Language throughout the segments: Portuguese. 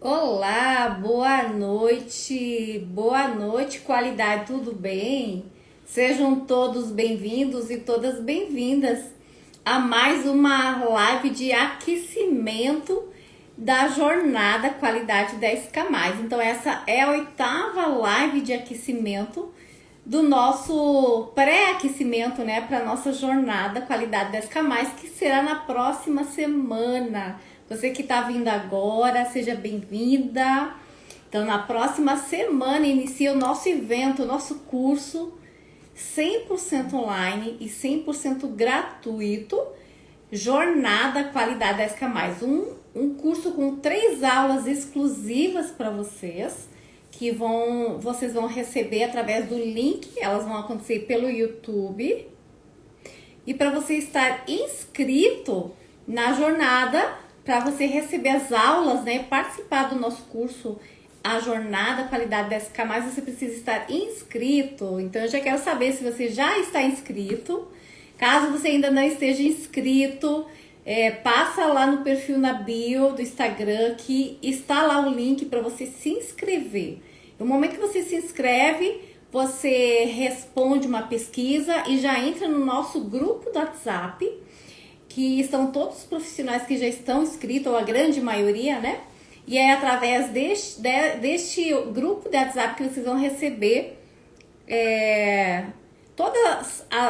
Olá, boa noite, qualidade, tudo bem? Sejam todos bem-vindos e todas bem-vindas a mais uma live de aquecimento da jornada Qualidade 10K+. Então essa é a 8ª live de aquecimento do nosso pré-aquecimento, né, para nossa jornada Qualidade 10K+, que será na próxima semana. Você que está vindo agora, seja bem-vinda. Então, na próxima semana inicia o nosso evento, o nosso curso 100% online e 100% gratuito, Jornada Qualidade 10K+. Um curso com 3 aulas exclusivas para vocês, que vocês vão receber através do link, elas vão acontecer pelo YouTube. E para você estar inscrito na jornada, para você receber as aulas, né, participar do nosso curso, a Jornada Qualidade 10K+, você precisa estar inscrito. Então, eu já quero saber se você já está inscrito. Caso você ainda não esteja inscrito, passa lá no perfil na bio do Instagram, que está lá o link para você se inscrever. No momento que você se inscreve, você responde uma pesquisa e já entra no nosso grupo do WhatsApp, que estão todos os profissionais que já estão inscritos, ou a grande maioria, né? E é através deste grupo de WhatsApp que vocês vão receber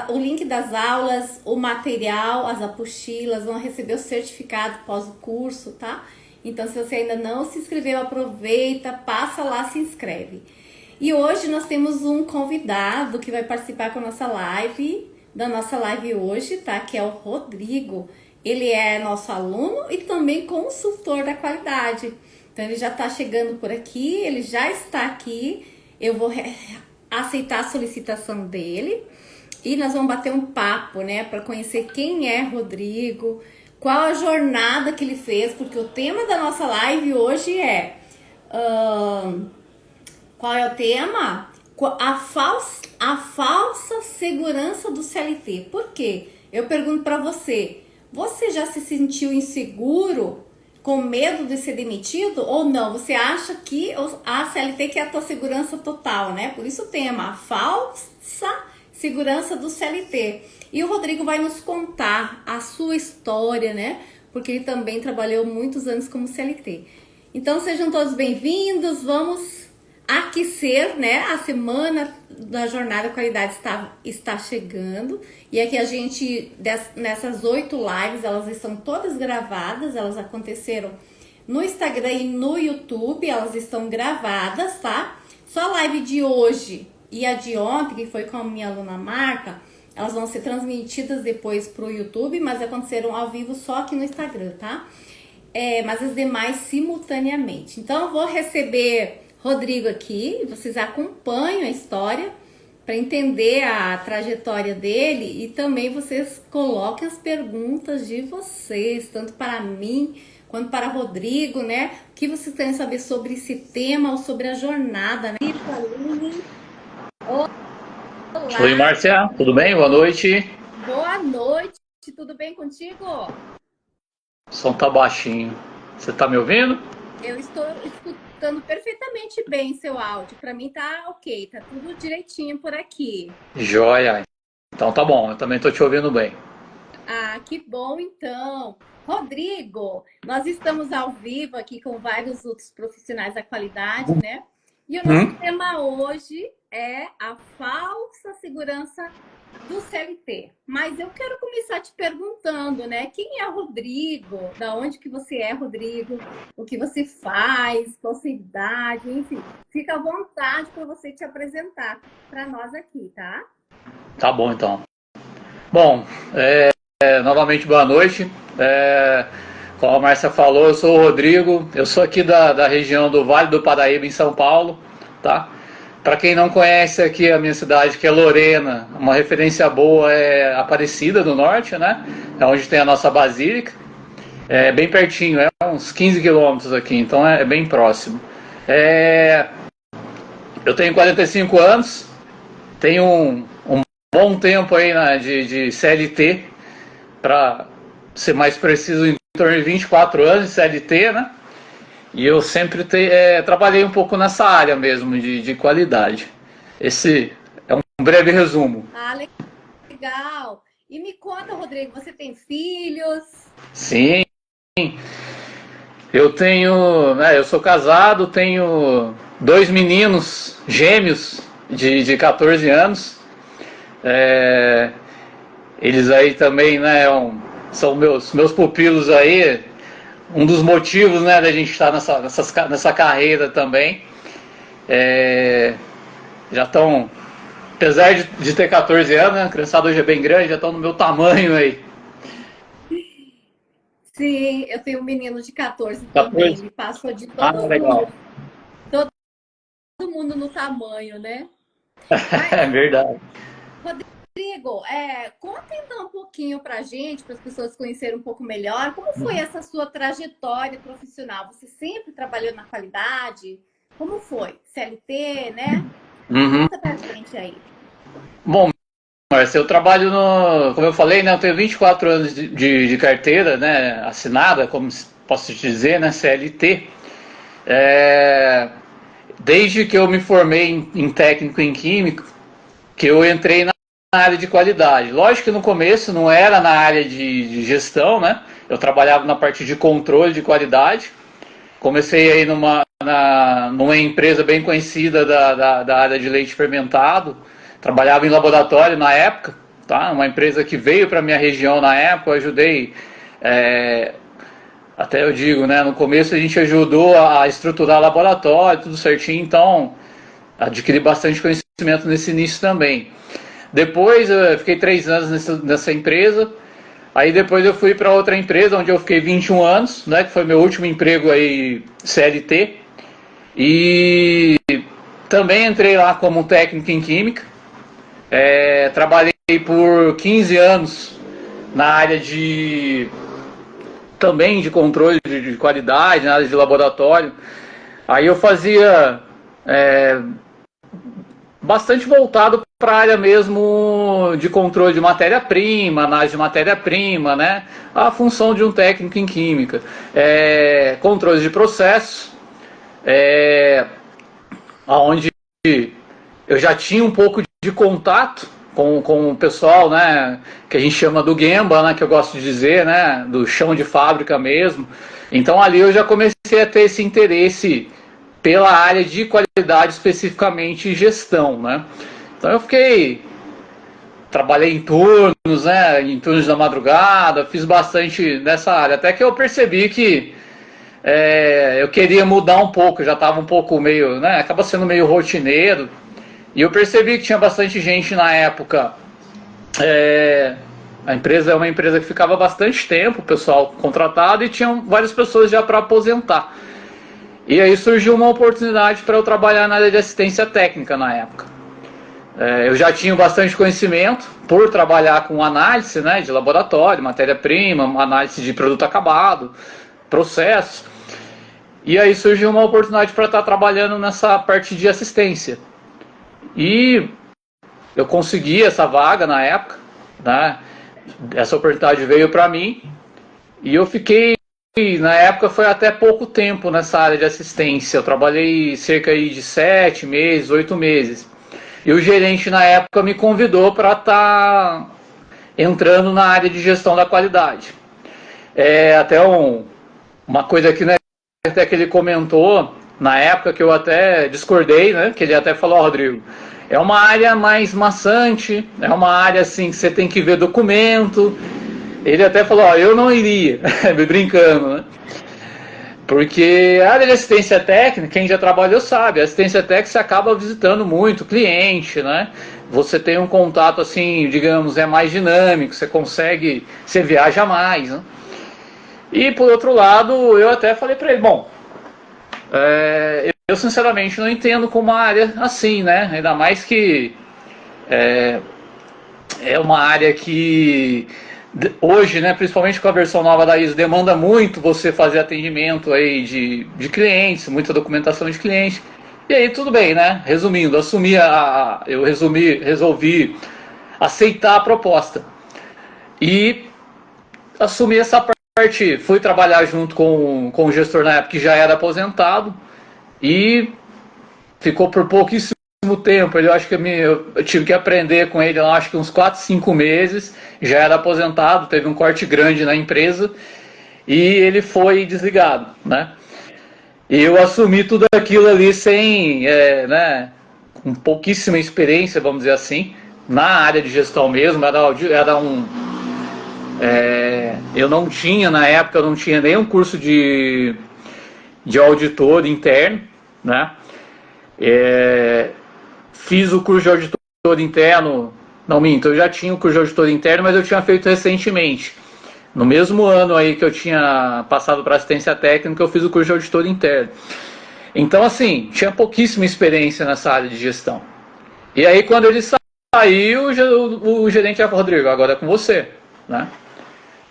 o link das aulas, o material, as apostilas, vão receber o certificado pós o curso, tá? Então, se você ainda não se inscreveu, aproveita, passa lá, se inscreve. E hoje nós temos um convidado que vai participar com a nossa live, da nossa live hoje, tá? Que é o Rodrigo. Ele é nosso aluno e também consultor da qualidade. Então, ele já está chegando por aqui, ele já está aqui. Eu vou aceitar a solicitação dele e nós vamos bater um papo, né? Para conhecer quem é Rodrigo, qual a jornada que ele fez, porque o tema da nossa live hoje é... qual é o tema? A falsa segurança do CLT. Por quê? Eu pergunto para você, você já se sentiu inseguro, com medo de ser demitido ou não? Você acha que a CLT que é a tua segurança total, né? Por isso o tema, a falsa segurança do CLT. E o Rodrigo vai nos contar a sua história, né? Porque ele também trabalhou muitos anos como CLT. Então sejam todos bem-vindos, vamos aquecer, né? A semana da Jornada Qualidade está chegando. E aqui a gente, nessas 8 lives, elas estão todas gravadas. Elas aconteceram no Instagram e no YouTube. Elas estão gravadas, tá? Só a live de hoje e a de ontem, que foi com a minha aluna Marta, elas vão ser transmitidas depois pro YouTube, mas aconteceram ao vivo só aqui no Instagram, tá? Mas as demais simultaneamente. Então, eu vou receber Rodrigo aqui, vocês acompanham a história para entender a trajetória dele e também vocês coloquem as perguntas de vocês, tanto para mim quanto para Rodrigo, né? O que vocês querem saber sobre esse tema ou sobre a jornada, né? Olá. Oi, Márcia, tudo bem? Boa noite. Boa noite, tudo bem contigo? O som tá baixinho. Você tá me ouvindo? Eu estou escutando perfeitamente bem seu áudio. Para mim tá ok, tá tudo direitinho por aqui. Joia. Então tá bom, eu também tô te ouvindo bem. Ah, que bom então. Rodrigo, nós estamos ao vivo aqui com vários outros profissionais da qualidade, né? E o nosso tema hoje é a falsa segurança do CLT. Mas eu quero começar te perguntando, né? Quem é o Rodrigo? Da onde que você é, Rodrigo? O que você faz? Qual a sua idade? Enfim, fica à vontade para você te apresentar para nós aqui, tá? Tá bom, então. Bom, novamente boa noite. Como a Márcia falou, eu sou o Rodrigo. Eu sou aqui da região do Vale do Paraíba, em São Paulo, tá? Para quem não conhece aqui a minha cidade, que é Lorena, uma referência boa é Aparecida do Norte, né? É onde tem a nossa basílica. É bem pertinho, é uns 15 quilômetros aqui, então é bem próximo. Eu tenho 45 anos, tenho um bom tempo aí de CLT, para ser mais preciso, em torno de 24 anos de CLT, né? E eu sempre trabalhei um pouco nessa área mesmo de qualidade. Esse é um breve resumo. Ah, legal. E me conta, Rodrigo, você tem filhos? Sim, eu sou casado, tenho dois meninos gêmeos de 14 anos. É, eles aí também, né, são meus pupilos aí, um dos motivos, né, da gente estar nessa carreira também. É, já estão, apesar de ter 14 anos, né, a criançada hoje é bem grande, já estão no meu tamanho aí. Sim, eu tenho um menino de 14 também. 14? Ele passou de Ah, todo legal. mundo, todo mundo no tamanho, né? É Mas, verdade. Rodrigo, conta então um pouquinho pra gente, para as pessoas conhecerem um pouco melhor, como foi essa sua trajetória profissional? Você sempre trabalhou na qualidade? Como foi? CLT, né? Uhum. Conta pra gente aí. Bom, Márcia, eu trabalho como eu falei, né, eu tenho 24 anos de carteira, né, assinada, como posso te dizer, né, CLT. É, desde que eu me formei em técnico em química, que eu entrei na área de qualidade. Lógico que no começo não era na área de gestão, né? Eu trabalhava na parte de controle de qualidade. Comecei aí numa empresa bem conhecida da área de leite fermentado. Trabalhava em laboratório na época, tá? Uma empresa que veio para minha região na época. Eu ajudei, até eu digo, né? No começo a gente ajudou a estruturar laboratório, tudo certinho. Então adquiri bastante conhecimento nesse início também. Depois eu fiquei 3 anos nessa empresa. Aí depois eu fui para outra empresa onde eu fiquei 21 anos, né, que foi meu último emprego aí CLT. E também entrei lá como técnico em química. Trabalhei por 15 anos na área também de controle de qualidade, na área de laboratório. Aí eu fazia bastante voltado para a área mesmo de controle de matéria-prima, análise de matéria-prima, né? A função de um técnico em química. Controle de processo, onde eu já tinha um pouco de contato com o pessoal, né, que a gente chama do Gemba, né, que eu gosto de dizer, né, do chão de fábrica mesmo. Então ali eu já comecei a ter esse interesse pela área de qualidade, especificamente gestão, né. Então eu trabalhei em turnos, né, em turnos da madrugada, fiz bastante nessa área, até que eu percebi que eu queria mudar um pouco, já estava um pouco meio, né, acaba sendo meio rotineiro, e eu percebi que tinha bastante gente na época. A empresa é uma empresa que ficava bastante tempo, o pessoal contratado, e tinham várias pessoas já para aposentar. E aí surgiu uma oportunidade para eu trabalhar na área de assistência técnica na época. Eu já tinha bastante conhecimento por trabalhar com análise, né, de laboratório, matéria-prima, análise de produto acabado, processo. E aí surgiu uma oportunidade para estar trabalhando nessa parte de assistência. E eu consegui essa vaga na época, né? Essa oportunidade veio para mim e eu fiquei, na época foi até pouco tempo nessa área de assistência. Eu trabalhei cerca de 7 meses, 8 meses. E o gerente na época me convidou para estar entrando na área de gestão da qualidade. Até uma coisa que, né, até que ele comentou na época, que eu até discordei, né, que ele até falou, Rodrigo, é uma área mais maçante, é uma área assim que você tem que ver documento. Ele até falou, eu não iria, me brincando, né? Porque a área de assistência técnica, quem já trabalhou sabe, a assistência técnica você acaba visitando muito cliente, né? Você tem um contato assim, digamos, mais dinâmico, você viaja mais, né? E por outro lado, eu até falei para ele, bom, eu sinceramente não entendo como uma área assim, né? Ainda mais que é uma área que hoje, né, principalmente com a versão nova da ISO, demanda muito você fazer atendimento aí de clientes, muita documentação de clientes. E aí tudo bem, né? Resumindo, resolvi aceitar a proposta e assumir essa fui trabalhar junto com o gestor na época que já era aposentado e ficou por pouquíssimo tempo. Eu acho que eu tive que aprender com ele, eu acho que uns 4, 5 meses, já era aposentado, teve um corte grande na empresa e ele foi desligado, né? E eu assumi tudo aquilo ali sem, com pouquíssima experiência, vamos dizer assim, na área de gestão mesmo. Eu não tinha, na época, eu não tinha nenhum curso de auditor interno, né? Fiz o curso de auditor interno, não minto, eu já tinha o curso de auditor interno, mas eu tinha feito recentemente. No mesmo ano aí que eu tinha passado para assistência técnica, eu fiz o curso de auditor interno. Então, assim, tinha pouquíssima experiência nessa área de gestão. E aí, quando ele saiu, o gerente falou: Rodrigo, agora é com você, né?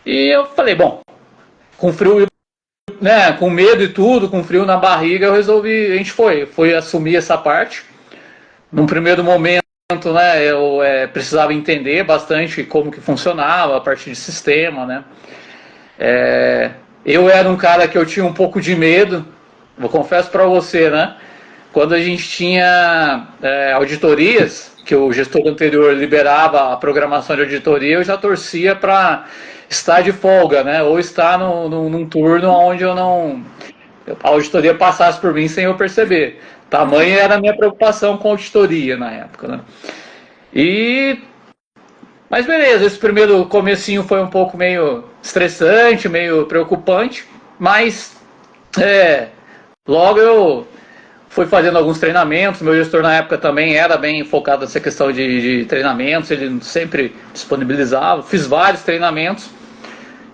E eu falei, bom, com frio, né, com medo e tudo, com frio na barriga, a gente foi assumir essa parte. Num primeiro momento, né, eu precisava entender bastante como que funcionava a parte de sistema, né? Eu era um cara que eu tinha um pouco de medo, eu confesso para você, né? Quando a gente tinha auditorias, que o gestor anterior liberava a programação de auditoria, eu já torcia para estar de folga, né? Ou estar num turno onde a auditoria passasse por mim sem eu perceber. Tamanha era a minha preocupação com a auditoria na época, né? Mas beleza, esse primeiro comecinho foi um pouco meio estressante, meio preocupante, mas logo eu fui fazendo alguns treinamentos. Meu gestor na época também era bem focado nessa questão de treinamentos, ele sempre disponibilizava. Fiz vários treinamentos.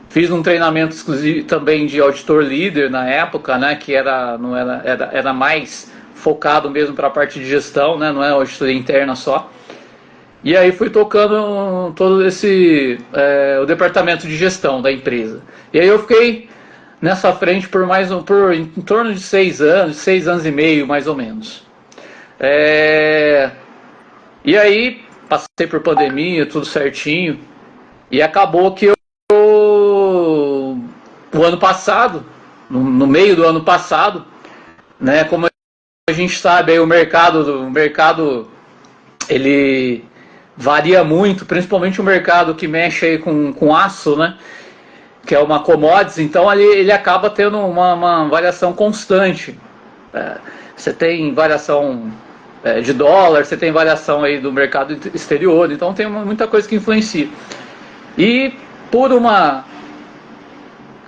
Fiz um treinamento exclusivo também de auditor líder na época, né, que era mais focado mesmo para a parte de gestão, né, não é auditoria interna só. E aí fui tocando todo o departamento de gestão da empresa. E aí eu fiquei nessa frente por em torno de 6 anos e meio, mais ou menos. E aí passei por pandemia, tudo certinho, e acabou que o ano passado, no meio do ano passado, né, como a gente sabe, aí o mercado ele varia muito, principalmente o mercado que mexe aí com aço, né, que é uma commodities, então ele acaba tendo uma variação constante. Você tem variação de dólar, você tem variação aí do mercado exterior, então tem muita coisa que influencia. E por uma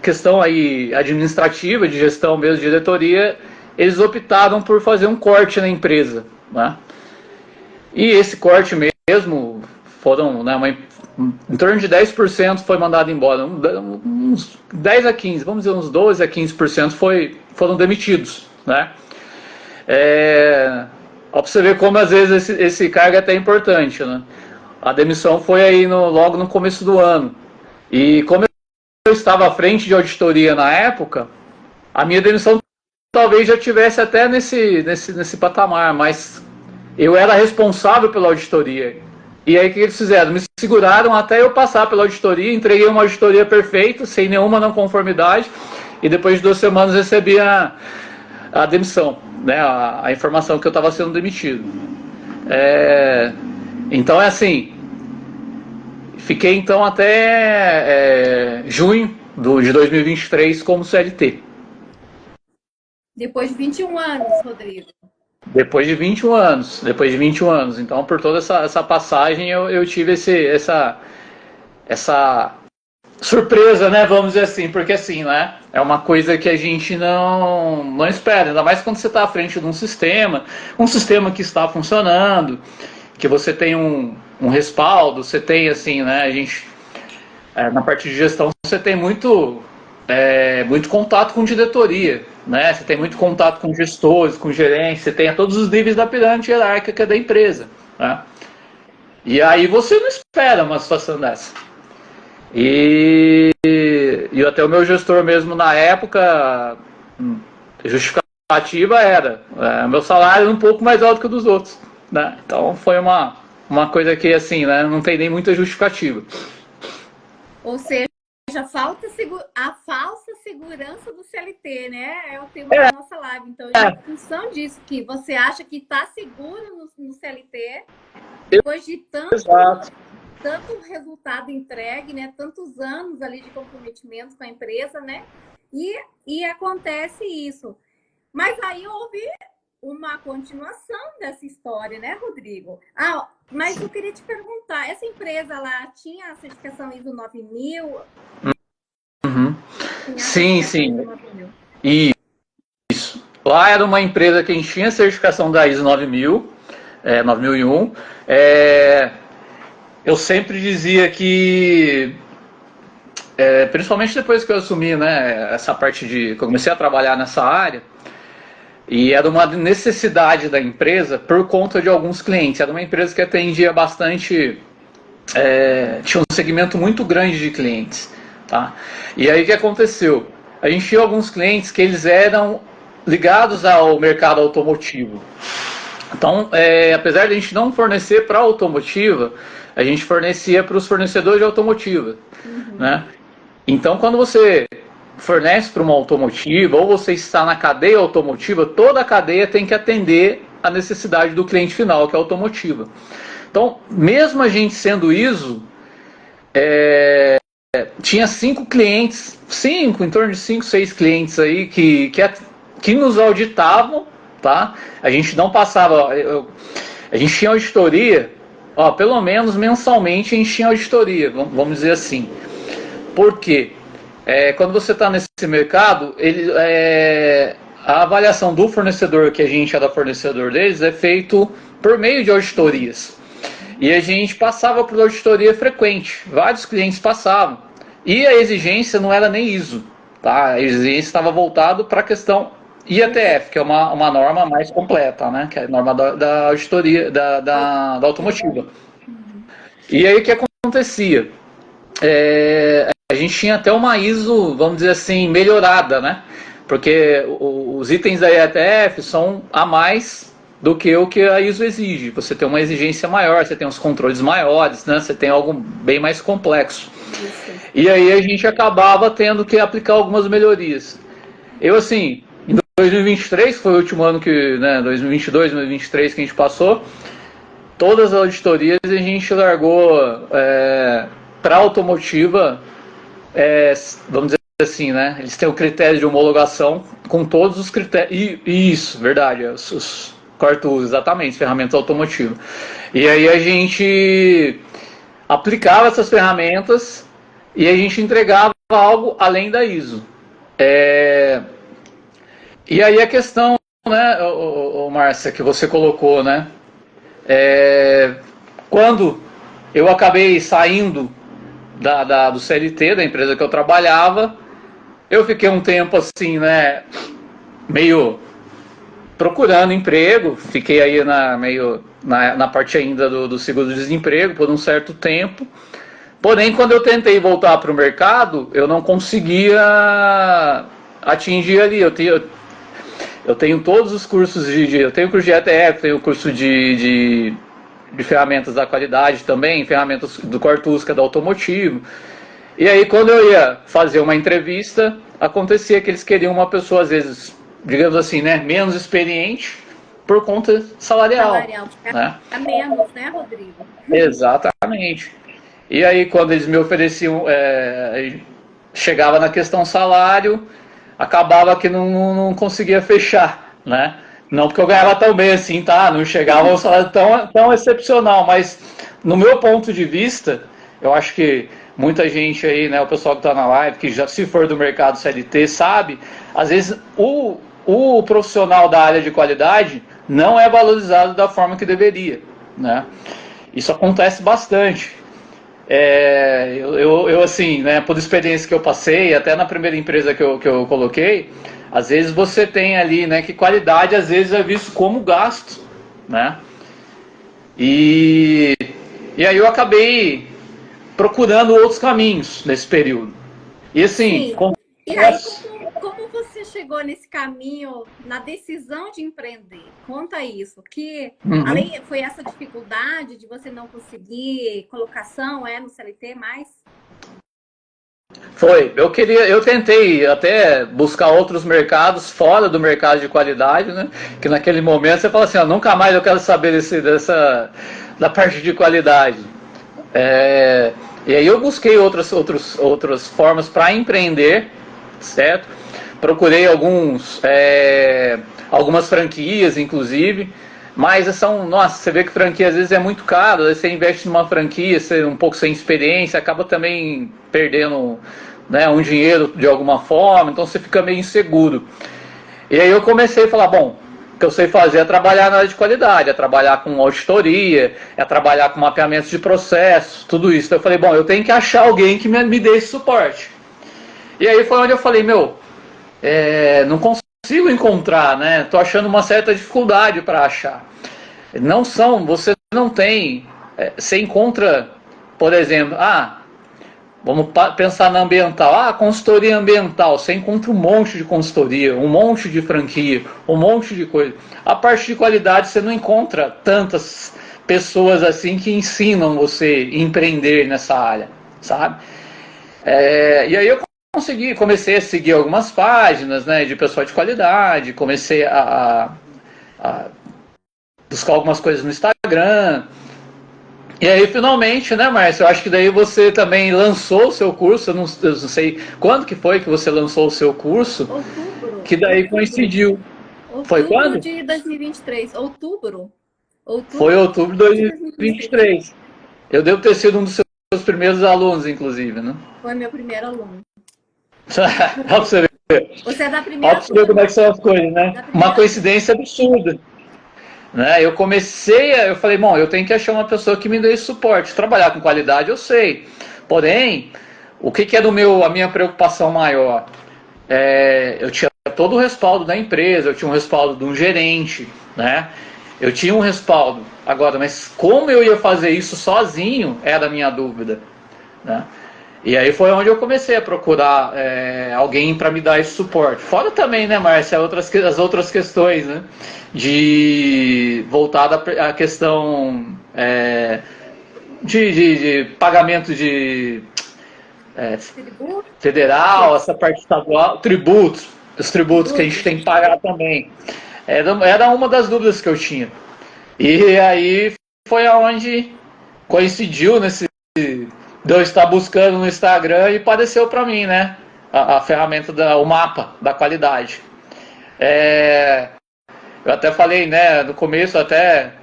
questão aí administrativa, de gestão mesmo, de diretoria, eles optaram por fazer um corte na empresa, né? E esse corte mesmo foram, né, em torno de 10% foi mandado embora, uns 10 a 15, vamos dizer uns 12 a 15% foram demitidos, né? Ó, pra você ver como às vezes esse cargo é até importante, né? A demissão foi aí logo no começo do ano. E como eu estava à frente de auditoria na época, a minha demissão talvez já tivesse até nesse patamar, mas eu era responsável pela auditoria. E aí o que eles fizeram? Me seguraram até eu passar pela auditoria, entreguei uma auditoria perfeita, sem nenhuma não conformidade, e depois de 2 semanas recebi a demissão, né, a informação que eu estava sendo demitido. Então assim, fiquei então até junho de 2023 como CLT. Depois de 21 anos, Rodrigo. Depois de 21 anos. Então, por toda essa passagem, eu tive essa surpresa, né? Vamos dizer assim, porque assim, né? É uma coisa que a gente não espera, ainda mais quando você está à frente de um sistema que está funcionando, que você tem um respaldo, você tem assim, né? A gente, na parte de gestão, você tem muito contato com diretoria, né? Você tem muito contato com gestores, com gerentes, você tem a todos os níveis da pirâmide hierárquica da empresa, né? E aí você não espera uma situação dessa. E até o meu gestor mesmo na época, a justificativa era meu salário era um pouco mais alto que o dos outros, né? Então foi uma coisa que assim, né, não tem nem muita justificativa. Ou seja, a falsa segurança do CLT, né? É o tema da nossa live. Então, em função disso, que você acha que está seguro no CLT, depois de Exato. tanto resultado entregue, né? Tantos anos ali de comprometimento com a empresa, né? E acontece isso. Mas aí houve uma continuação dessa história, né, Rodrigo? Mas eu queria te perguntar, essa empresa lá tinha a certificação ISO 9000? Uhum. Sim, sim. ISO 9000. Isso. Lá era uma empresa que a gente tinha certificação da ISO 9000, 9001. Eu sempre dizia que, principalmente depois que eu assumi, né, essa parte de... comecei a trabalhar nessa área, e era uma necessidade da empresa por conta de alguns clientes. Era uma empresa que atendia bastante... tinha um segmento muito grande de clientes. Tá? E aí o que aconteceu? A gente tinha alguns clientes que eles eram ligados ao mercado automotivo. Então, apesar de a gente não fornecer para a automotiva, a gente fornecia para os fornecedores de automotiva. Né? Então, quando você fornece para uma automotiva ou você está na cadeia automotiva, toda a cadeia tem que atender a necessidade do cliente final, que é a automotiva. Então, mesmo a gente sendo ISO, tinha 5 clientes, em torno de 5, 6 clientes aí que nos auditavam, tá? A gente não passava, a gente tinha auditoria, pelo menos mensalmente a gente tinha auditoria, vamos dizer assim. Por quê? Quando você está nesse mercado, a avaliação do fornecedor, que a gente era fornecedor deles, é feito por meio de auditorias. E a gente passava por auditoria frequente, vários clientes passavam. E a exigência não era nem ISO, tá? A exigência estava voltada para a questão IATF, que é uma norma mais completa, né? Que é a norma da auditoria, da automotiva. E aí o que acontecia? A gente tinha até uma ISO, vamos dizer assim, melhorada, né? Porque os itens da IATF são a mais do que o que a ISO exige. Você tem uma exigência maior, você tem uns controles maiores, né? Você tem algo bem mais complexo. Isso. E aí a gente acabava tendo que aplicar algumas melhorias. Eu, assim, em 2023, que foi o último ano que, né, 2022, 2023 que a gente passou, todas as auditorias a gente largou para a automotiva, vamos dizer assim, né? Eles têm o critério de homologação com todos os critérios. Isso, verdade, os Core exatamente, ferramentas automotivas. E aí a gente aplicava essas ferramentas e a gente entregava algo além da ISO. E aí a questão, né, Márcia, que você colocou, né? Quando eu acabei saindo do CLT, da empresa que eu trabalhava, eu fiquei um tempo assim, né, meio procurando emprego, fiquei aí na parte ainda do seguro-desemprego por um certo tempo. Porém, quando eu tentei voltar para o mercado, eu não conseguia atingir ali. Eu tenho todos os cursos eu tenho o curso de ETF, tenho o curso de ferramentas da qualidade também, ferramentas do Cortusca, da automotivo. E aí, quando eu ia fazer uma entrevista, acontecia que eles queriam uma pessoa, às vezes, digamos assim, né, menos experiente, por conta salarial. Né? A menos, né, Rodrigo? Exatamente. E aí, quando eles me ofereciam, chegava na questão salário, acabava que não conseguia fechar, né? Não porque eu ganhava tão bem assim, tá? Não chegava a um salário tão excepcional, mas no meu ponto de vista, eu acho que muita gente aí, né, o pessoal que está na live, que já se for do mercado CLT, sabe, às vezes o profissional da área de qualidade não é valorizado da forma que deveria, né? Isso acontece bastante. Eu assim, né, por experiência que eu passei, até na primeira empresa que eu coloquei, às vezes você tem ali, né, que qualidade às vezes é visto como gasto, né? E aí eu acabei procurando outros caminhos nesse período. E assim, e aí, como você chegou nesse caminho, na decisão de empreender? Conta isso, que além foi essa dificuldade de você não conseguir colocação no CLT mais? Foi. Eu tentei até buscar outros mercados fora do mercado de qualidade, né? Que naquele momento você fala assim, ó, nunca mais eu quero saber da parte de qualidade. É, e aí eu busquei outras formas para empreender, certo? Procurei algumas franquias, inclusive, mas nossa, você vê que franquia às vezes é muito caro, aí você investe numa franquia, você um pouco sem experiência, acaba também perdendo, né, um dinheiro de alguma forma, então você fica meio inseguro. E aí eu comecei a falar, bom, o que eu sei fazer é trabalhar na área de qualidade, é trabalhar com auditoria, é trabalhar com mapeamento de processos, tudo isso. Então eu falei, bom, eu tenho que achar alguém que me dê esse suporte. E aí foi onde eu falei, não consigo encontrar, né? Tô achando uma certa dificuldade para achar. Você não tem, você encontra, por exemplo, vamos pensar na ambiental. Consultoria ambiental. Você encontra um monte de consultoria, um monte de franquia, um monte de coisa. A parte de qualidade você não encontra tantas pessoas assim que ensinam você a empreender nessa área, sabe? E aí eu comecei a seguir algumas páginas, né, de pessoal de qualidade, comecei a buscar algumas coisas no Instagram. E aí, finalmente, né, Márcio? Eu acho que daí você também lançou o seu curso. Eu não sei quando que foi que você lançou o seu curso. Outubro. Que daí coincidiu. Foi quando? Outubro de 2023. Outubro. Foi outubro de 2023. Eu devo ter sido um dos seus primeiros alunos, inclusive, né? Foi meu primeiro aluno. Olha pra você ver. Você é da primeira. Olha pra você ver como é que são as coisas, né? Uma coincidência absurda. Né? Eu falei, bom, eu tenho que achar uma pessoa que me dê esse suporte. Trabalhar com qualidade eu sei, porém, o que é a minha preocupação maior? Eu tinha todo o respaldo da empresa, eu tinha um respaldo de um gerente, né? Eu tinha um respaldo. Agora, mas como eu ia fazer isso sozinho era a minha dúvida, né? E aí foi onde eu comecei a procurar alguém para me dar esse suporte. Fora também, né, Márcia, as outras questões, né? Voltada à questão de pagamento de federal, essa parte estadual, os tributos que a gente tem que pagar também. Era uma das dúvidas que eu tinha. E aí foi aonde coincidiu de eu estar buscando no Instagram e apareceu para mim, né? A ferramenta, o mapa da qualidade. Eu até falei, né? No começo até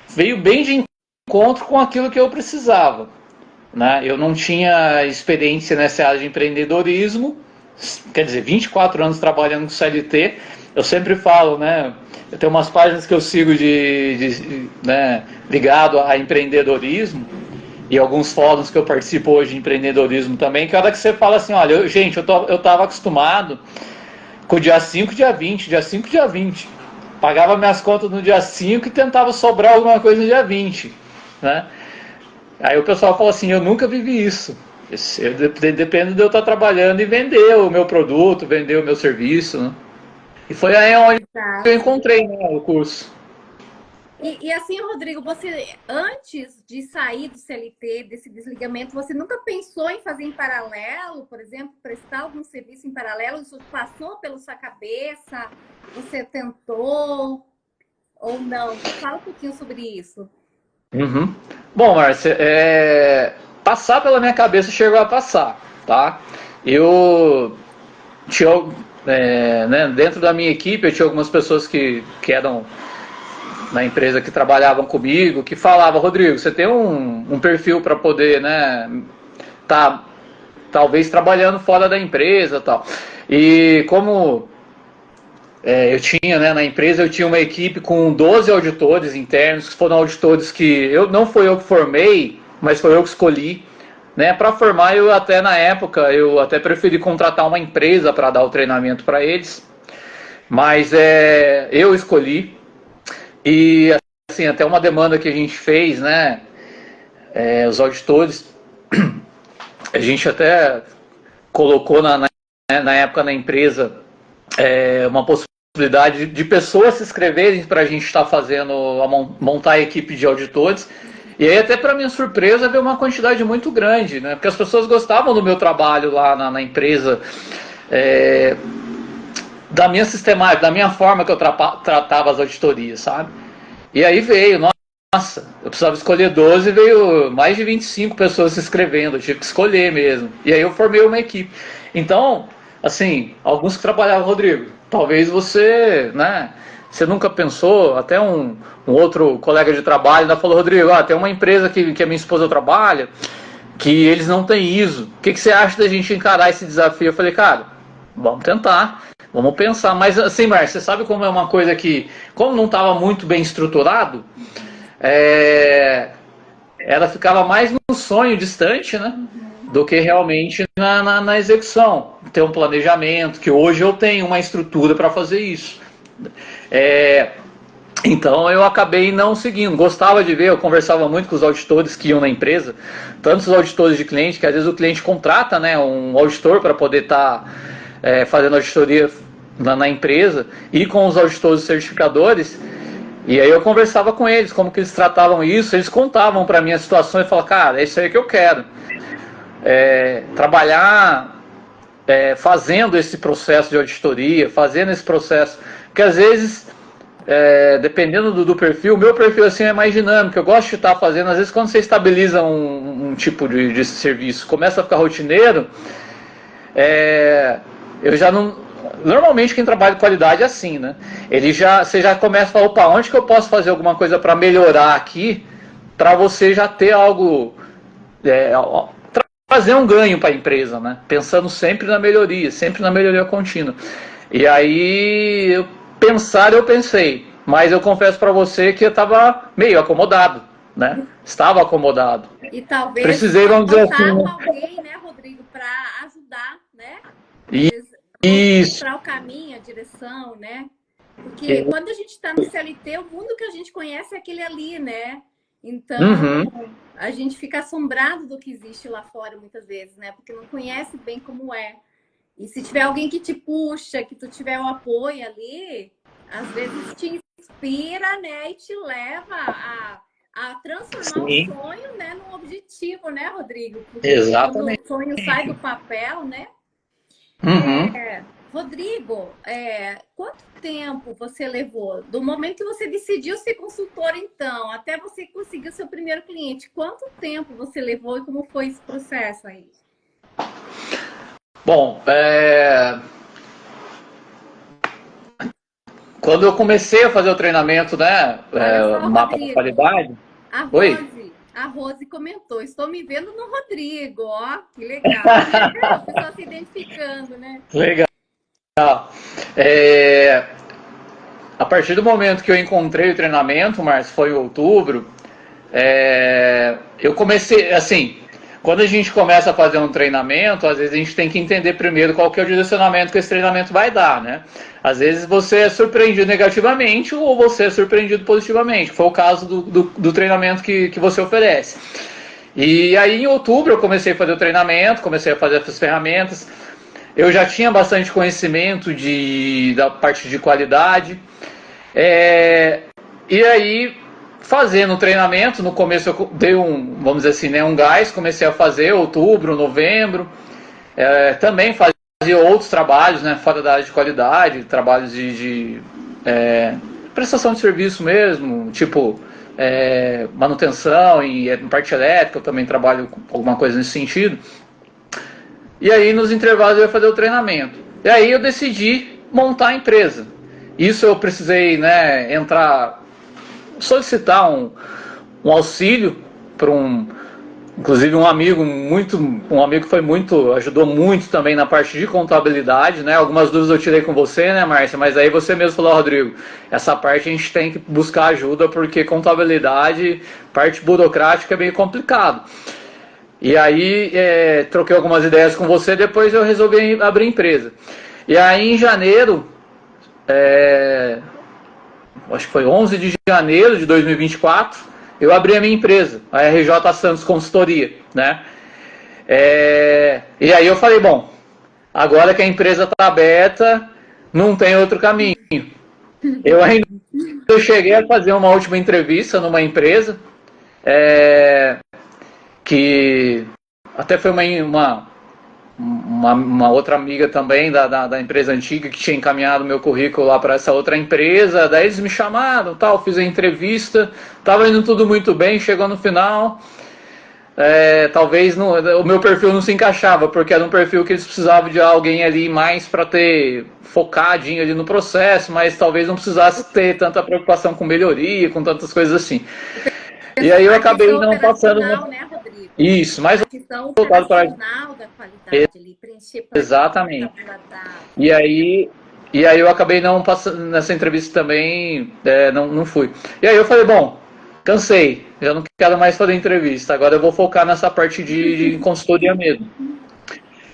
veio bem de encontro com aquilo que eu precisava, né? Eu não tinha experiência nessa área de empreendedorismo, quer dizer, 24 anos trabalhando com CLT. Eu sempre falo, né? Eu tenho umas páginas que eu sigo né, ligado a empreendedorismo e alguns fóruns que eu participo hoje de empreendedorismo também, que a hora que você fala assim, olha, eu estava acostumado com o dia 5, dia 20, dia 5, dia 20. Pagava minhas contas no dia 5 e tentava sobrar alguma coisa no dia 20, né? Aí o pessoal fala assim, eu nunca vivi isso. Depende de eu estar trabalhando e vender o meu produto, vender o meu serviço, né? E foi aí onde eu encontrei, né, o curso. E assim, Rodrigo, você, antes de sair do CLT, desse desligamento, você nunca pensou em fazer em paralelo, por exemplo, prestar algum serviço em paralelo? Isso passou pela sua cabeça? Você tentou ou não? Fala um pouquinho sobre isso. Uhum. Bom, Márcia, passar pela minha cabeça chegou a passar, tá? Eu tinha, né, dentro da minha equipe, eu tinha algumas pessoas que eram na empresa que trabalhavam comigo, que falavam, Rodrigo, você tem um perfil para poder, né, talvez trabalhando fora da empresa, tal. E como eu tinha, né, na empresa, eu tinha uma equipe com 12 auditores internos, que foram auditores que não foi eu que formei, mas foi eu que escolhi, né? Para formar, na época, eu até preferi contratar uma empresa para dar o treinamento para eles, mas eu escolhi. E assim, até uma demanda que a gente fez, né? Os auditores, a gente até colocou na época na empresa uma possibilidade de pessoas se inscreverem para a gente estar fazendo, montar a equipe de auditores. E aí, até para minha surpresa, veio uma quantidade muito grande, né? Porque as pessoas gostavam do meu trabalho lá na empresa, da minha sistemática, da minha forma que eu tratava as auditorias, sabe? E aí veio, nossa, eu precisava escolher 12, veio mais de 25 pessoas se inscrevendo, eu tive que escolher mesmo. E aí eu formei uma equipe. Então, assim, alguns que trabalhavam, Rodrigo, talvez você, né, você nunca pensou, até um outro colega de trabalho ainda falou, Rodrigo, tem uma empresa que a minha esposa trabalha, que eles não têm ISO. O que você acha da gente encarar esse desafio? Eu falei, cara, vamos tentar, vamos pensar. Mas assim, Márcia, você sabe como é uma coisa que, como não estava muito bem estruturado, ela ficava mais num sonho distante, né? Do que realmente na execução. Ter um planejamento, que hoje eu tenho uma estrutura para fazer isso. Então eu acabei não seguindo. Gostava de ver, eu conversava muito com os auditores que iam na empresa, tanto os auditores de cliente, que às vezes o cliente contrata, né, um auditor para poder estar fazendo auditoria na empresa, e com os auditores certificadores. E aí eu conversava com eles, como que eles tratavam isso, eles contavam para mim a situação e falavam, cara, é isso aí que eu quero. Trabalhar fazendo esse processo de auditoria, fazendo esse processo, porque às vezes, dependendo do perfil, o meu perfil assim é mais dinâmico, eu gosto de estar fazendo, às vezes quando você estabiliza um tipo de serviço, começa a ficar rotineiro, eu já não... Normalmente quem trabalha de qualidade é assim, né? Você já começa a falar, opa, onde que eu posso fazer alguma coisa para melhorar aqui, para você já ter algo, trazer um ganho para a empresa, né? Pensando sempre na melhoria contínua. E aí, eu pensei, mas eu confesso para você que eu estava meio acomodado, né? Estava acomodado. E talvez precisei, vamos dizer assim, alguém, né, Rodrigo, para ajudar, né? Isso. Mostrar o caminho, a direção, né? Porque quando a gente está no CLT, o mundo que a gente conhece é aquele ali, né? Então, a gente fica assombrado do que existe lá fora muitas vezes, né? Porque não conhece bem como é. E se tiver alguém que te puxa, que tu tiver o apoio ali, às vezes te inspira, né? E te leva a transformar o sonho, né, num objetivo, né, Rodrigo? Porque exatamente. quando o sonho sai do papel, né? Rodrigo, quanto tempo você levou do momento que você decidiu ser consultor, então, até você conseguir o seu primeiro cliente? Quanto tempo você levou e como foi esse processo aí? Bom, quando eu comecei a fazer o treinamento, né, mapa da qualidade... A Rose comentou, estou me vendo no Rodrigo, ó, que legal. O pessoal se identificando, né? Legal. A partir do momento que eu encontrei o treinamento, Márcio, foi em outubro, eu comecei, assim, quando a gente começa a fazer um treinamento, às vezes a gente tem que entender primeiro qual que é o direcionamento que esse treinamento vai dar, né? Às vezes você é surpreendido negativamente ou você é surpreendido positivamente, que foi o caso do treinamento que você oferece. E aí em outubro eu comecei a fazer o treinamento, comecei a fazer essas ferramentas, eu já tinha bastante conhecimento da parte de qualidade, e aí fazendo o treinamento, no começo eu dei vamos dizer assim, né, um gás, comecei a fazer outubro, novembro, também fazia outros trabalhos, né, fora da área de qualidade, trabalhos de prestação de serviço mesmo, tipo manutenção e parte elétrica, eu também trabalho com alguma coisa nesse sentido. E aí nos intervalos eu ia fazer o treinamento. E aí eu decidi montar a empresa. Isso eu precisei, né, solicitar um auxílio para inclusive um amigo que foi ajudou muito também na parte de contabilidade, né? Algumas dúvidas eu tirei com você, né, Márcia? Mas aí você mesmo falou, Rodrigo, essa parte a gente tem que buscar ajuda porque contabilidade, parte burocrática é meio complicado. E aí troquei algumas ideias com você, depois eu resolvi abrir a empresa. E aí em janeiro, acho que foi 11 de janeiro de 2024, eu abri a minha empresa, a RJ Santos Consultoria, né? E aí eu falei, bom, agora que a empresa está aberta, não tem outro caminho. Eu cheguei a fazer uma última entrevista numa empresa, que até foi uma outra amiga também da empresa antiga que tinha encaminhado meu currículo lá para essa outra empresa. Daí eles me chamaram, tal, fiz a entrevista, estava indo tudo muito bem, chegou no final. Talvez o meu perfil não se encaixava, porque era um perfil que eles precisavam de alguém ali mais para ter focadinho ali no processo, mas talvez não precisasse ter tanta preocupação com melhoria, com tantas coisas assim. E aí eu acabei não passando, né, Rodrigo? isso, mais a questão voltado para da qualidade ali, preencher exatamente. E aí eu acabei não passando nessa entrevista também, não fui. E aí eu falei, bom, cansei, já não quero mais fazer entrevista, agora eu vou focar nessa parte de consultoria mesmo.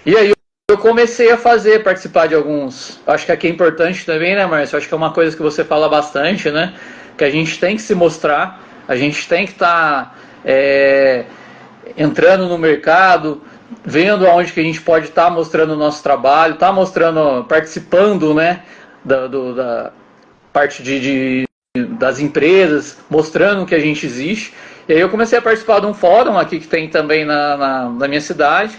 E aí eu comecei a participar de alguns, acho que aqui é importante também, né, Márcio? Acho que é uma coisa que você fala bastante, né? Que a gente tem que se mostrar, a gente tem que estar entrando no mercado, vendo aonde que a gente pode estar mostrando o nosso trabalho, participando, né, da parte das empresas, mostrando que a gente existe. E aí eu comecei a participar de um fórum aqui que tem também na minha cidade.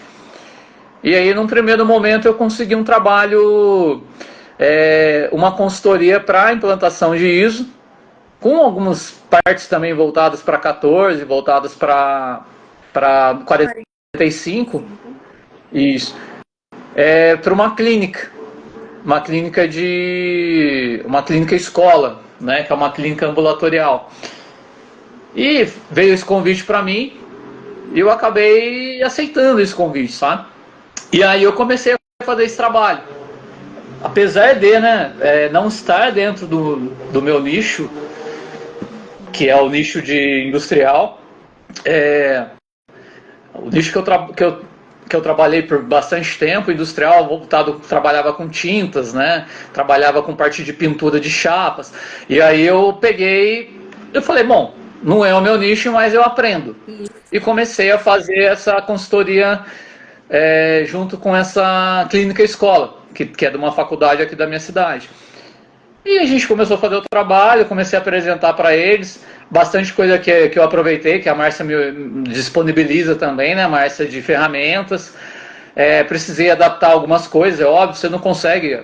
E aí, num primeiro momento, eu consegui um trabalho, uma consultoria para implantação de ISO, com algumas partes também voltadas para 14, voltadas para 45, isso, para uma clínica escola, né, que é uma clínica ambulatorial. E veio esse convite para mim e eu acabei aceitando esse convite, sabe? E aí eu comecei a fazer esse trabalho. Apesar de, né, não estar dentro do meu nicho, que é o nicho de industrial, o nicho que eu trabalhei por bastante tempo, industrial, trabalhava com tintas, né? Trabalhava com parte de pintura de chapas. E aí eu falei, bom, não é o meu nicho, mas eu aprendo. E comecei a fazer essa consultoria junto com essa clínica escola, que é de uma faculdade aqui da minha cidade. E a gente começou a fazer o trabalho, comecei a apresentar para eles, bastante coisa que eu aproveitei, que a Márcia me disponibiliza também, né, Márcia, de ferramentas. Precisei adaptar algumas coisas, é óbvio, você não consegue,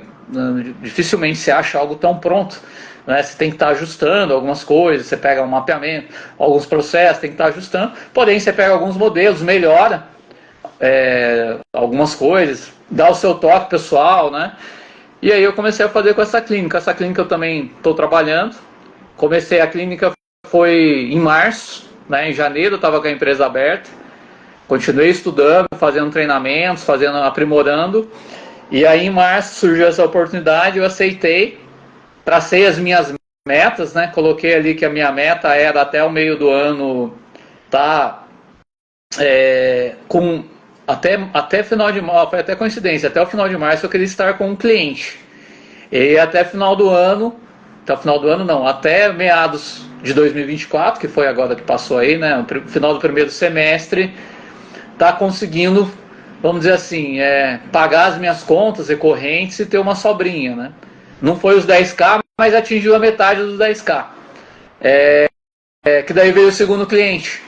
dificilmente se acha algo tão pronto, né? Você tem que estar ajustando algumas coisas, você pega um mapeamento, alguns processos, tem que estar ajustando, porém você pega alguns modelos, melhora algumas coisas, dá o seu toque pessoal, né? E aí eu comecei a fazer com essa clínica. Essa clínica eu também estou trabalhando. Comecei a clínica foi em março, né? Em janeiro eu estava com a empresa aberta. Continuei estudando, fazendo treinamentos, aprimorando. E aí em março surgiu essa oportunidade, eu aceitei, tracei as minhas metas, né? Coloquei ali que a minha meta era até o meio do ano com até final de março, foi até coincidência, até o final de março eu queria estar com um cliente. E até final do ano não, até meados de 2024, que foi agora que passou aí, né, no final do primeiro semestre, tá conseguindo, vamos dizer assim, pagar as minhas contas recorrentes e ter uma sobrinha, né? Não foi os 10k, mas atingiu a metade dos 10k. Que daí veio o segundo cliente.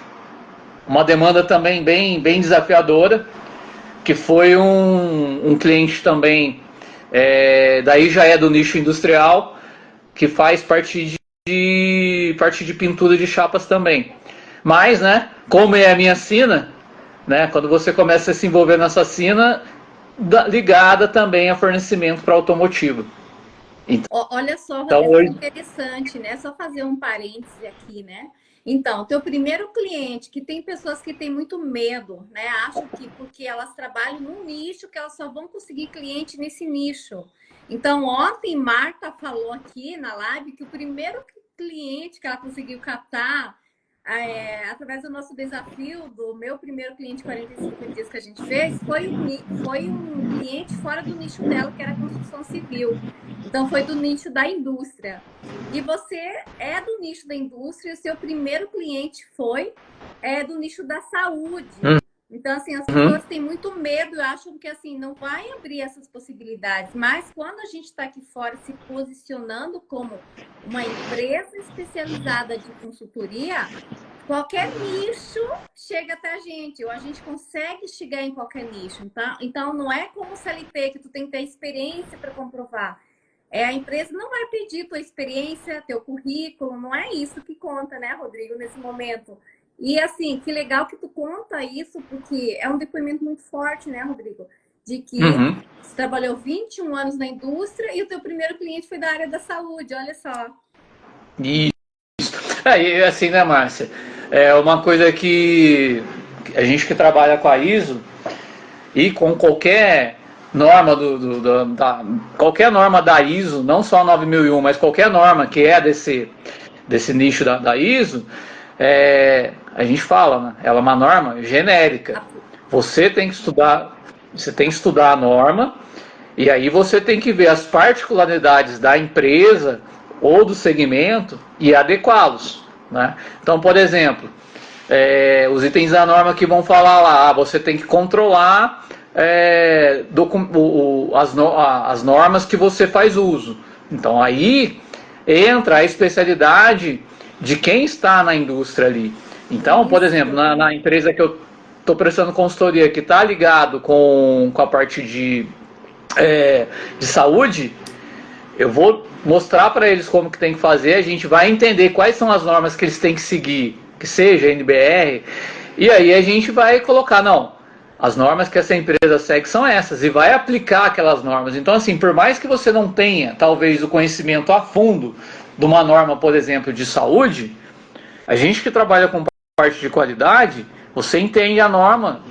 Uma demanda também bem desafiadora, que foi um cliente também, daí já é do nicho industrial, que faz parte de pintura de chapas também. Mas, né, como é a minha sina, né, quando você começa a se envolver nessa sina, ligada também a fornecimento para automotivo. Olha só, Rodrigo, que interessante, né? Só fazer um parêntese aqui, né? Então, teu primeiro cliente, que tem pessoas que têm muito medo, né? Acham que porque elas trabalham num nicho, que elas só vão conseguir cliente nesse nicho. Então, ontem Marta falou aqui na live que o primeiro cliente que ela conseguiu captar através do nosso desafio, do meu primeiro cliente 45 dias que a gente fez, foi um cliente fora do nicho dela, que era a construção civil. Então, foi do nicho da indústria. E você é do nicho da indústria, e seu primeiro cliente foi do nicho da saúde. Então, assim, as pessoas têm muito medo, acham que, assim, não vai abrir essas possibilidades. Mas, quando a gente está aqui fora se posicionando como uma empresa especializada de consultoria, qualquer nicho chega até a gente, ou a gente consegue chegar em qualquer nicho. Tá? Então, não é como o CLT, que tu tem que ter experiência para comprovar. A empresa não vai pedir tua experiência, teu currículo, não é isso que conta, né, Rodrigo, nesse momento. E assim, que legal que tu conta isso, porque é um depoimento muito forte, né, Rodrigo? De que Uhum. você trabalhou 21 anos na indústria e o teu primeiro cliente foi da área da saúde, olha só. E e assim, né, Márcia? É uma coisa que a gente que trabalha com a ISO e com qualquer norma qualquer norma da ISO, não só a 9001, mas qualquer norma que é desse nicho da ISO, a gente fala, né? Ela é uma norma genérica. Você tem que estudar a norma e aí você tem que ver as particularidades da empresa ou do segmento e adequá-los, né? Então, por exemplo, os itens da norma que vão falar lá, você tem que controlar as normas que você faz uso. Então aí entra a especialidade de quem está na indústria ali. Então, por exemplo, na empresa que eu estou prestando consultoria, que está ligado com a parte de saúde, eu vou mostrar para eles como que tem que fazer, a gente vai entender quais são as normas que eles têm que seguir, que seja NBR, e aí a gente vai colocar, não, as normas que essa empresa segue são essas, e vai aplicar aquelas normas. Então, assim, por mais que você não tenha, talvez, o conhecimento a fundo de uma norma, por exemplo, de saúde, a gente que trabalha com parte de qualidade, você entende a norma,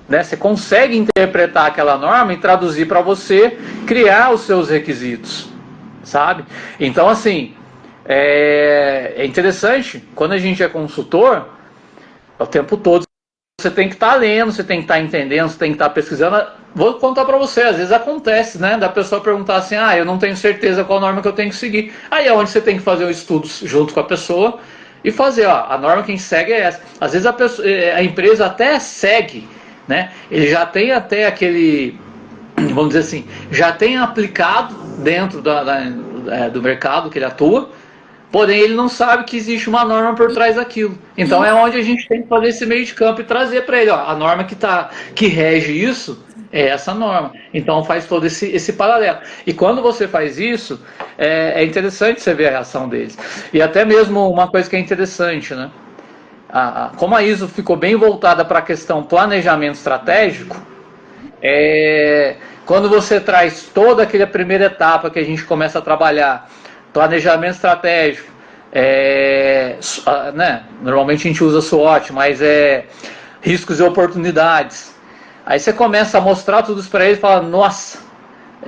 né? Você consegue interpretar aquela norma e traduzir para você criar os seus requisitos, sabe? Então, assim, é interessante, quando a gente é consultor, o tempo todo você tem que estar lendo, você tem que estar entendendo, você tem que estar pesquisando. Vou contar para você, às vezes acontece, né, da pessoa perguntar assim, eu não tenho certeza qual norma que eu tenho que seguir. Aí é onde você tem que fazer o estudo junto com a pessoa e fazer, a norma quem segue é essa. Às vezes a empresa até segue, né, ele já tem até aquele, vamos dizer assim, já tem aplicado dentro do mercado que ele atua, porém ele não sabe que existe uma norma por trás daquilo. Então é onde a gente tem que fazer esse meio de campo e trazer para ele, a norma que rege isso é essa norma. Então faz todo esse paralelo. E quando você faz isso, é interessante você ver a reação deles. E até mesmo uma coisa que é interessante, né? Como a ISO ficou bem voltada para a questão planejamento estratégico, quando você traz toda aquela primeira etapa que a gente começa a trabalhar, planejamento estratégico, né? Normalmente a gente usa SWOT, mas riscos e oportunidades. Aí você começa a mostrar tudo isso para eles e fala, nossa,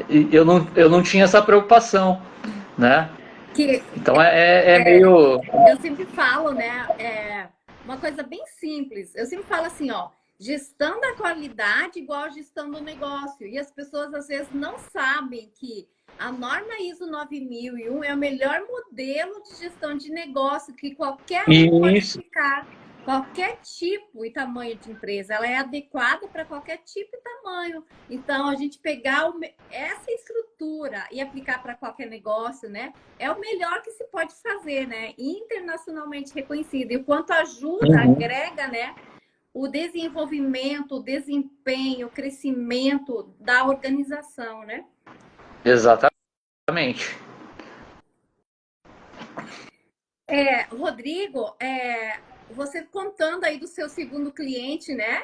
eu não tinha essa preocupação, né? Então meio... Eu sempre falo, né? Uma coisa bem simples. Eu sempre falo assim, gestão da qualidade igual a gestão do negócio. E as pessoas às vezes não sabem que a norma ISO 9001 é o melhor modelo de gestão de negócio que qualquer um pode aplicar. Qualquer tipo e tamanho de empresa, ela é adequada para qualquer tipo e tamanho. Então, a gente pegar essa estrutura e aplicar para qualquer negócio, né? É o melhor que se pode fazer, né? Internacionalmente reconhecido. E o quanto ajuda, agrega, né? O desenvolvimento, o desempenho, o crescimento da organização, né? Exatamente. Rodrigo, você contando aí do seu segundo cliente, né?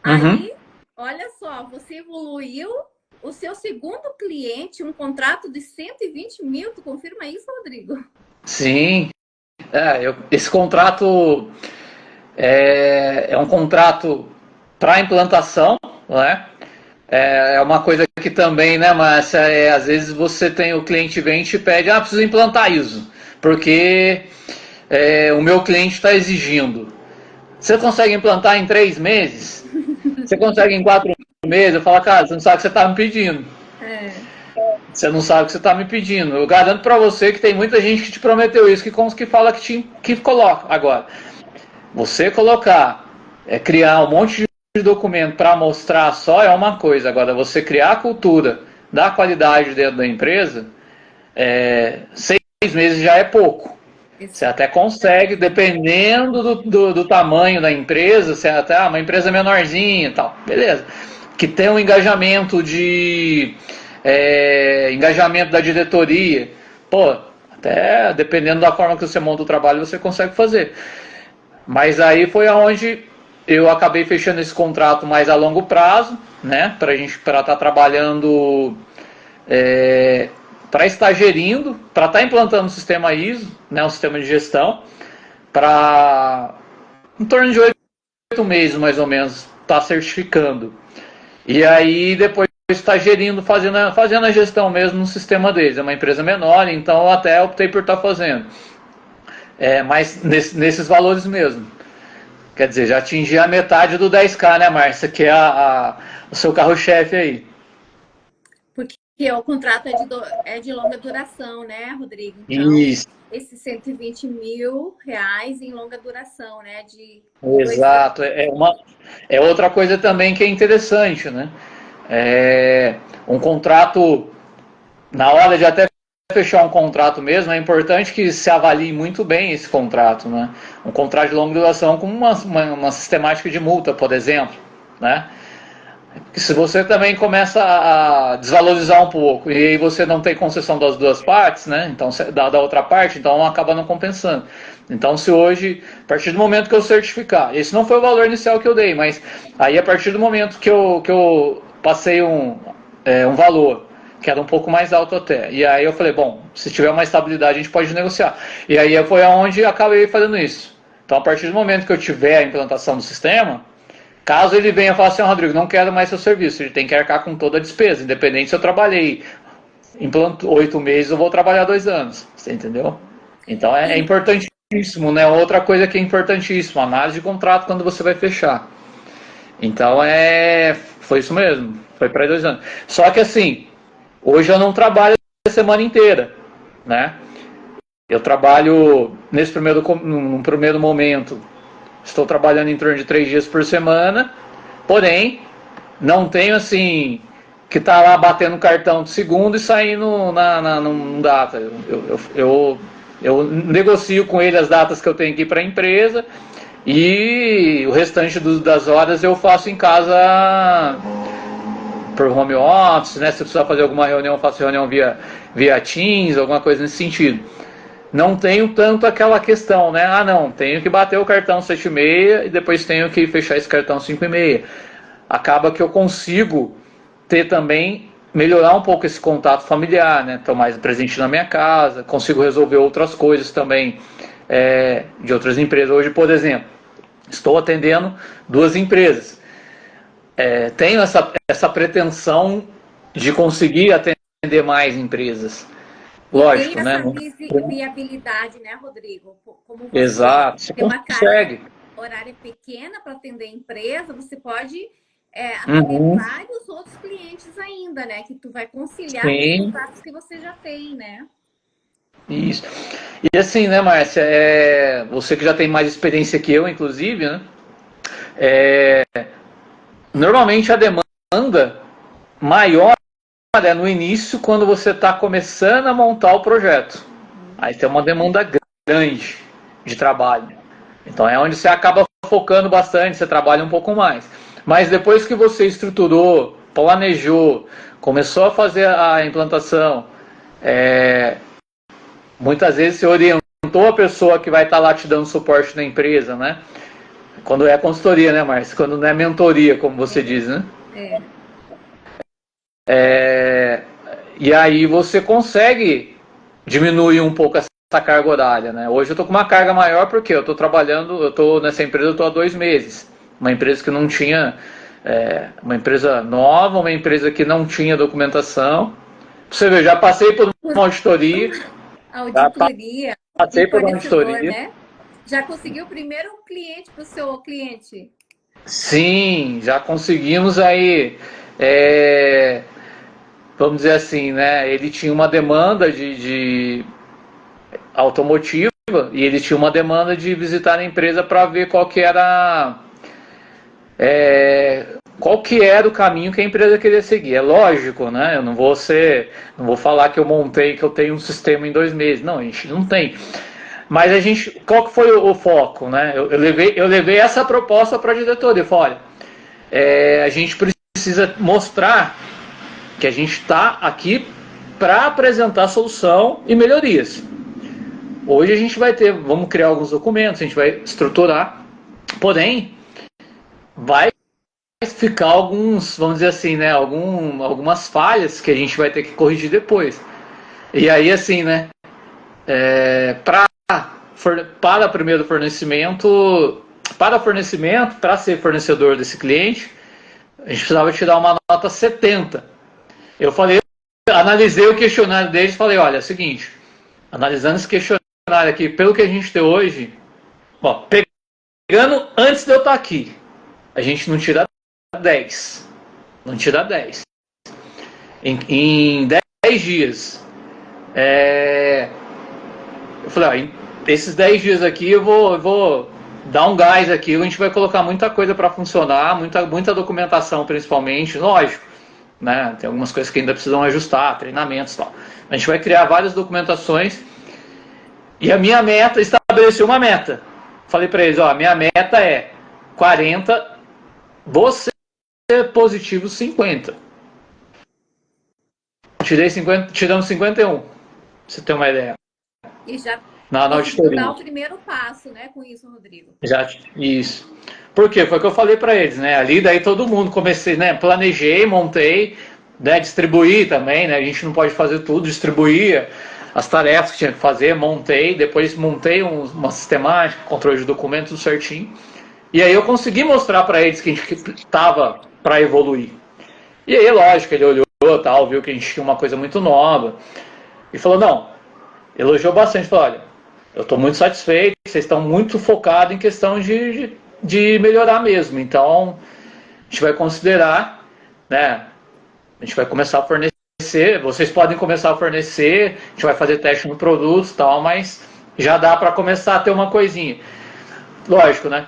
Aí, olha só, você evoluiu o seu segundo cliente, um contrato de 120 mil, tu confirma isso, Rodrigo? Sim, esse contrato é um contrato para implantação, né? É uma coisa que também, né, Márcia, às vezes o cliente vem e te pede, preciso implantar isso, porque o meu cliente está exigindo. Você consegue implantar em 3 meses? Você consegue em 4 meses? Eu falo, cara, você não sabe o que você está me pedindo. Você não sabe o que você está me pedindo. Eu garanto para você que tem muita gente que te prometeu isso, que fala que coloca. Agora, você criar um monte de documento para mostrar só é uma coisa. Agora, você criar a cultura da qualidade dentro da empresa, 6 meses já é pouco. Você até consegue, dependendo do tamanho da empresa, você até uma empresa menorzinha e tal, beleza. Que tem um engajamento engajamento da diretoria, pô, até dependendo da forma que você monta o trabalho, você consegue fazer. Mas aí foi aonde eu acabei fechando esse contrato mais a longo prazo, né, para estar trabalhando, para estar gerindo, para estar implantando o sistema ISO, né, um sistema de gestão, para em torno de 8 meses mais ou menos estar certificando. E aí depois está gerindo, fazendo a gestão mesmo no sistema deles. É uma empresa menor, então eu até optei por estar fazendo. Mas nesses valores mesmo. Quer dizer, já atingi a metade do 10K, né, Márcia? Que é o seu carro-chefe aí. Porque o contrato é de longa duração, né, Rodrigo? Então, Isso. esses 120 mil reais em longa duração, né? Exato. É outra coisa também que é interessante, né? Um contrato, na hora de até fechar um contrato mesmo, é importante que se avalie muito bem esse contrato, né? Um contrato de longa duração com uma sistemática de multa, por exemplo, né? Porque se você também começa a desvalorizar um pouco e aí você não tem concessão das duas partes, né? Então da outra parte, então acaba não compensando. Então se hoje, a partir do momento que eu certificar, esse não foi o valor inicial que eu dei, mas aí a partir do momento que eu passei um valor que era um pouco mais alto até. E aí eu falei, bom, se tiver uma estabilidade a gente pode negociar. E aí foi aonde eu acabei fazendo isso. Então a partir do momento que eu tiver a implantação do sistema, caso ele venha e fale assim, Rodrigo, não quero mais seu serviço, ele tem que arcar com toda a despesa, independente se eu trabalhei 8 meses, eu vou trabalhar 2 anos, você entendeu? Então é importantíssimo, né? Outra coisa que é importantíssima, análise de contrato quando você vai fechar. Então foi isso mesmo, foi para 2 anos. Só que assim, hoje eu não trabalho a semana inteira, né? Eu trabalho num primeiro momento, estou trabalhando em torno de 3 dias por semana, porém, não tenho assim, que tá lá batendo cartão de segundo e saindo num data. Eu negocio com ele as datas que eu tenho que ir para a empresa e o restante das horas eu faço em casa por home office, né? Se eu precisar fazer alguma reunião, eu faço reunião via Teams, alguma coisa nesse sentido. Não tenho tanto aquela questão, né? Não, tenho que bater o cartão 7h30 e depois tenho que fechar esse cartão 5h30. Acaba que eu consigo ter também, melhorar um pouco esse contato familiar, né? Estou mais presente na minha casa, consigo resolver outras coisas também de outras empresas. Hoje, por exemplo, estou atendendo 2 empresas. Tenho essa pretensão de conseguir atender mais empresas. Lógico, tem né? Essa viabilidade, né, Rodrigo? Como você Exato, você tem uma consegue. carga horária pequena para atender a empresa, você pode atender vários outros clientes ainda, né? Que tu vai conciliar com os contratos que você já tem, né? Isso. E assim, né, Márcia, você que já tem mais experiência que eu, inclusive, né? Normalmente a demanda maior no início, quando você está começando a montar o projeto. Aí tem uma demanda grande de trabalho. Então é onde você acaba focando bastante, você trabalha um pouco mais. Mas depois que você estruturou, planejou, começou a fazer a implantação, muitas vezes você orientou a pessoa que vai estar lá te dando suporte na empresa, né? Quando é consultoria, né, Márcia? Quando não é mentoria, como você diz, né? E aí você consegue diminuir um pouco essa carga horária, né? Hoje eu estou com uma carga maior porque eu estou trabalhando, eu estou nessa empresa, eu estou há 2 meses. Uma empresa que não tinha, uma empresa nova, uma empresa que não tinha documentação. Você vê, já passei por uma auditoria. Passei por uma auditoria. Né? Já conseguiu o primeiro cliente para o seu cliente? Sim, já conseguimos aí. Vamos dizer assim, né? Ele tinha uma demanda de automotiva e ele tinha uma demanda de visitar a empresa para ver qual que era o caminho que a empresa queria seguir. É lógico, né? Eu não vou falar que eu montei, que eu tenho um sistema em 2 meses. Não, a gente não tem. Mas a gente, qual que foi o foco, né? Eu levei essa proposta para a diretoria. Eu falei, olha, a gente precisa mostrar que a gente está aqui para apresentar solução e melhorias. Hoje a gente vai vamos criar alguns documentos, a gente vai estruturar, porém, vai ficar alguns, vamos dizer assim, né, algumas falhas que a gente vai ter que corrigir depois. E aí, assim, né, para primeiro fornecimento, para ser fornecedor desse cliente, a gente precisava tirar uma nota 70. Eu falei, analisei o questionário deles e falei, olha, é o seguinte, analisando esse questionário aqui, pelo que a gente tem hoje, bom, pegando antes de eu estar aqui, a gente não tira 10. Não tira 10. Em 10 dias. Eu falei, esses 10 dias aqui eu vou dar um gás aqui, a gente vai colocar muita coisa para funcionar, muita documentação principalmente, lógico, né? Tem algumas coisas que ainda precisam ajustar, treinamentos e tal. A gente vai criar várias documentações e a minha meta, estabeleceu uma meta. Falei para eles, ó, minha meta é 40, você positivo 50. Tiramos 51, pra você ter uma ideia. E já na auditoria. dar o primeiro passo, né, com isso, Rodrigo. Isso. Por quê? Foi o que eu falei para eles, né? Ali daí todo mundo comecei, né? Planejei, montei, né? Distribuí também, né? A gente não pode fazer tudo, distribuía as tarefas que tinha que fazer, depois montei uma sistemática, controle de documentos, tudo certinho. E aí eu consegui mostrar para eles que a gente estava para evoluir. E aí, lógico, ele olhou, tal, viu que a gente tinha uma coisa muito nova e falou, não, elogiou bastante, falou, olha, eu estou muito satisfeito, vocês estão muito focados em questão de melhorar mesmo, então a gente vai considerar, né, a gente vai começar a fornecer, vocês podem começar a fornecer, a gente vai fazer teste no produto e tal, mas já dá para começar a ter uma coisinha. Lógico, né?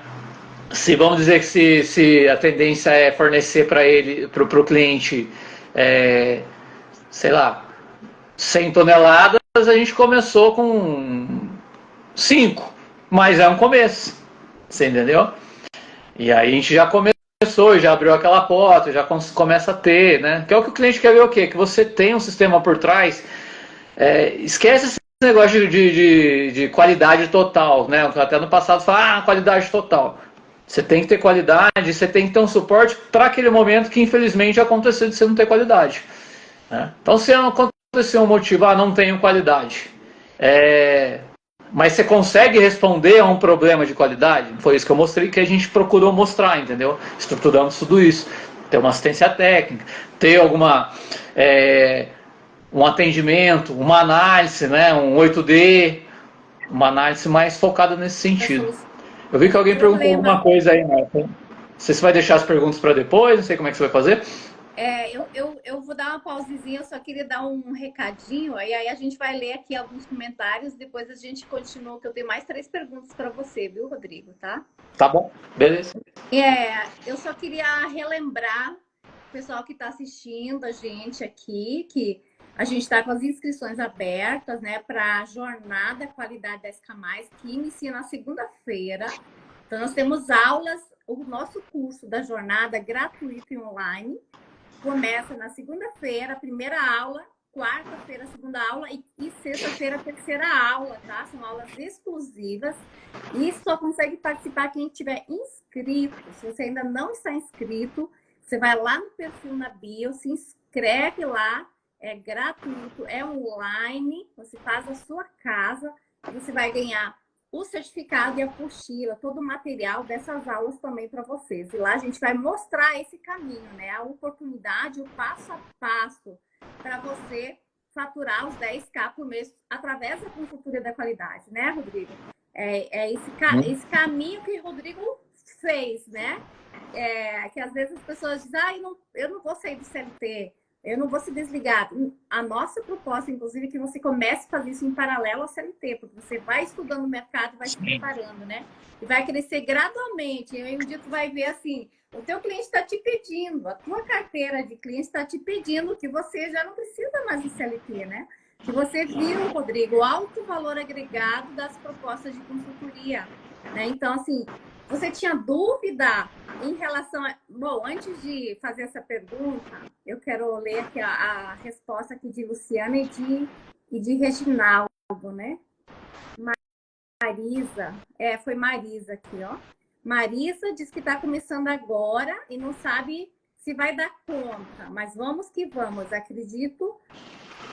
Se vamos dizer que se a tendência é fornecer para ele, para o cliente, sei lá, 100 toneladas, a gente começou com 5, mas é um começo, você entendeu? E aí a gente já começou, já abriu aquela porta, já começa a ter, né? Que é o que o cliente quer ver o quê? Que você tem um sistema por trás, esquece esse negócio de qualidade total, né? Até no passado fala, qualidade total. Você tem que ter qualidade, você tem que ter um suporte para aquele momento que infelizmente aconteceu de você não ter qualidade, né? Então se acontecer um motivo, não tenho qualidade, mas você consegue responder a um problema de qualidade? Foi isso que eu mostrei, que a gente procurou mostrar, entendeu? Estruturamos tudo isso. Ter uma assistência técnica, ter um atendimento, uma análise, né? Um 8D, uma análise mais focada nesse sentido. Eu vi que alguém perguntou alguma coisa aí, Marta. Não sei se vai deixar as perguntas para depois, não sei como é que você vai fazer. Eu vou dar uma pausezinha, eu só queria dar um recadinho, e aí a gente vai ler aqui alguns comentários, depois a gente continua, que eu tenho mais 3 perguntas para você, viu, Rodrigo, tá? Tá bom, beleza. Eu só queria relembrar o pessoal que está assistindo a gente aqui, que a gente está com as inscrições abertas, né, para a Jornada Qualidade 10K+, que inicia na segunda-feira. Então, nós temos aulas, o nosso curso da jornada gratuito e online, começa na segunda-feira, a primeira aula, quarta-feira, a segunda aula e sexta-feira, a terceira aula, tá? São aulas exclusivas e só consegue participar quem estiver inscrito. Se você ainda não está inscrito, você vai lá no perfil na bio, se inscreve lá, é gratuito, é online, você faz a sua casa, você vai ganhar o certificado e a apostila, todo o material dessas aulas também para vocês. E lá a gente vai mostrar esse caminho, né? A oportunidade, o passo a passo para você faturar os 10K por mês através da consultoria da qualidade, né, Rodrigo? Esse caminho que o Rodrigo fez, né? Que às vezes as pessoas dizem, eu não vou sair do CLT, eu não vou se desligar. A nossa proposta, inclusive, é que você comece a fazer isso em paralelo ao CLT, porque você vai estudando o mercado e vai se preparando, né? E vai crescer gradualmente. E aí um dia tu vai ver assim, o teu cliente está te pedindo, a tua carteira de cliente está te pedindo que você já não precisa mais de CLT, né? que você viu, Rodrigo, o alto valor agregado das propostas de consultoria, né? Então, assim, você tinha dúvida em relação a... Bom, antes de fazer essa pergunta, eu quero ler aqui a resposta aqui de Luciana e de Reginaldo, né? Marisa, foi Marisa aqui, ó. Marisa diz que está começando agora e não sabe se vai dar conta, mas vamos que vamos. Acredito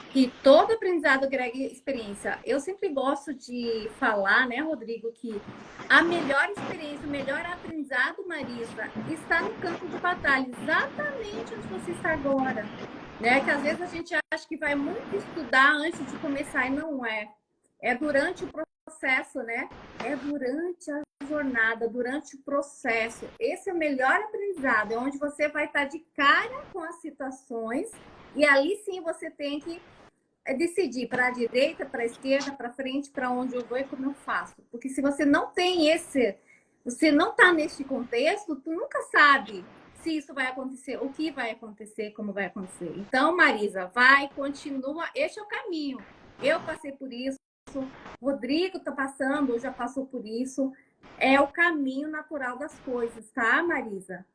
que todo aprendizado agrega experiência. Eu sempre gosto de falar, né, Rodrigo, que a melhor experiência, o melhor aprendizado, Marisa, está no campo de batalha, exatamente onde você está agora. Né? Que às vezes a gente acha que vai muito estudar antes de começar e não é. É durante o processo, né? É durante a jornada, durante o processo. Esse é o melhor aprendizado, é onde você vai estar de cara com as situações e ali sim você tem que decidir para a direita, para a esquerda, para frente, para onde eu vou e como eu faço. Porque se você não tem você não está neste contexto, tu nunca sabe se isso vai acontecer, o que vai acontecer, como vai acontecer. Então, Marisa, vai, continua, este é o caminho. Eu passei por isso, Rodrigo está passando, ou já passou por isso. É o caminho natural das coisas, tá, Marisa?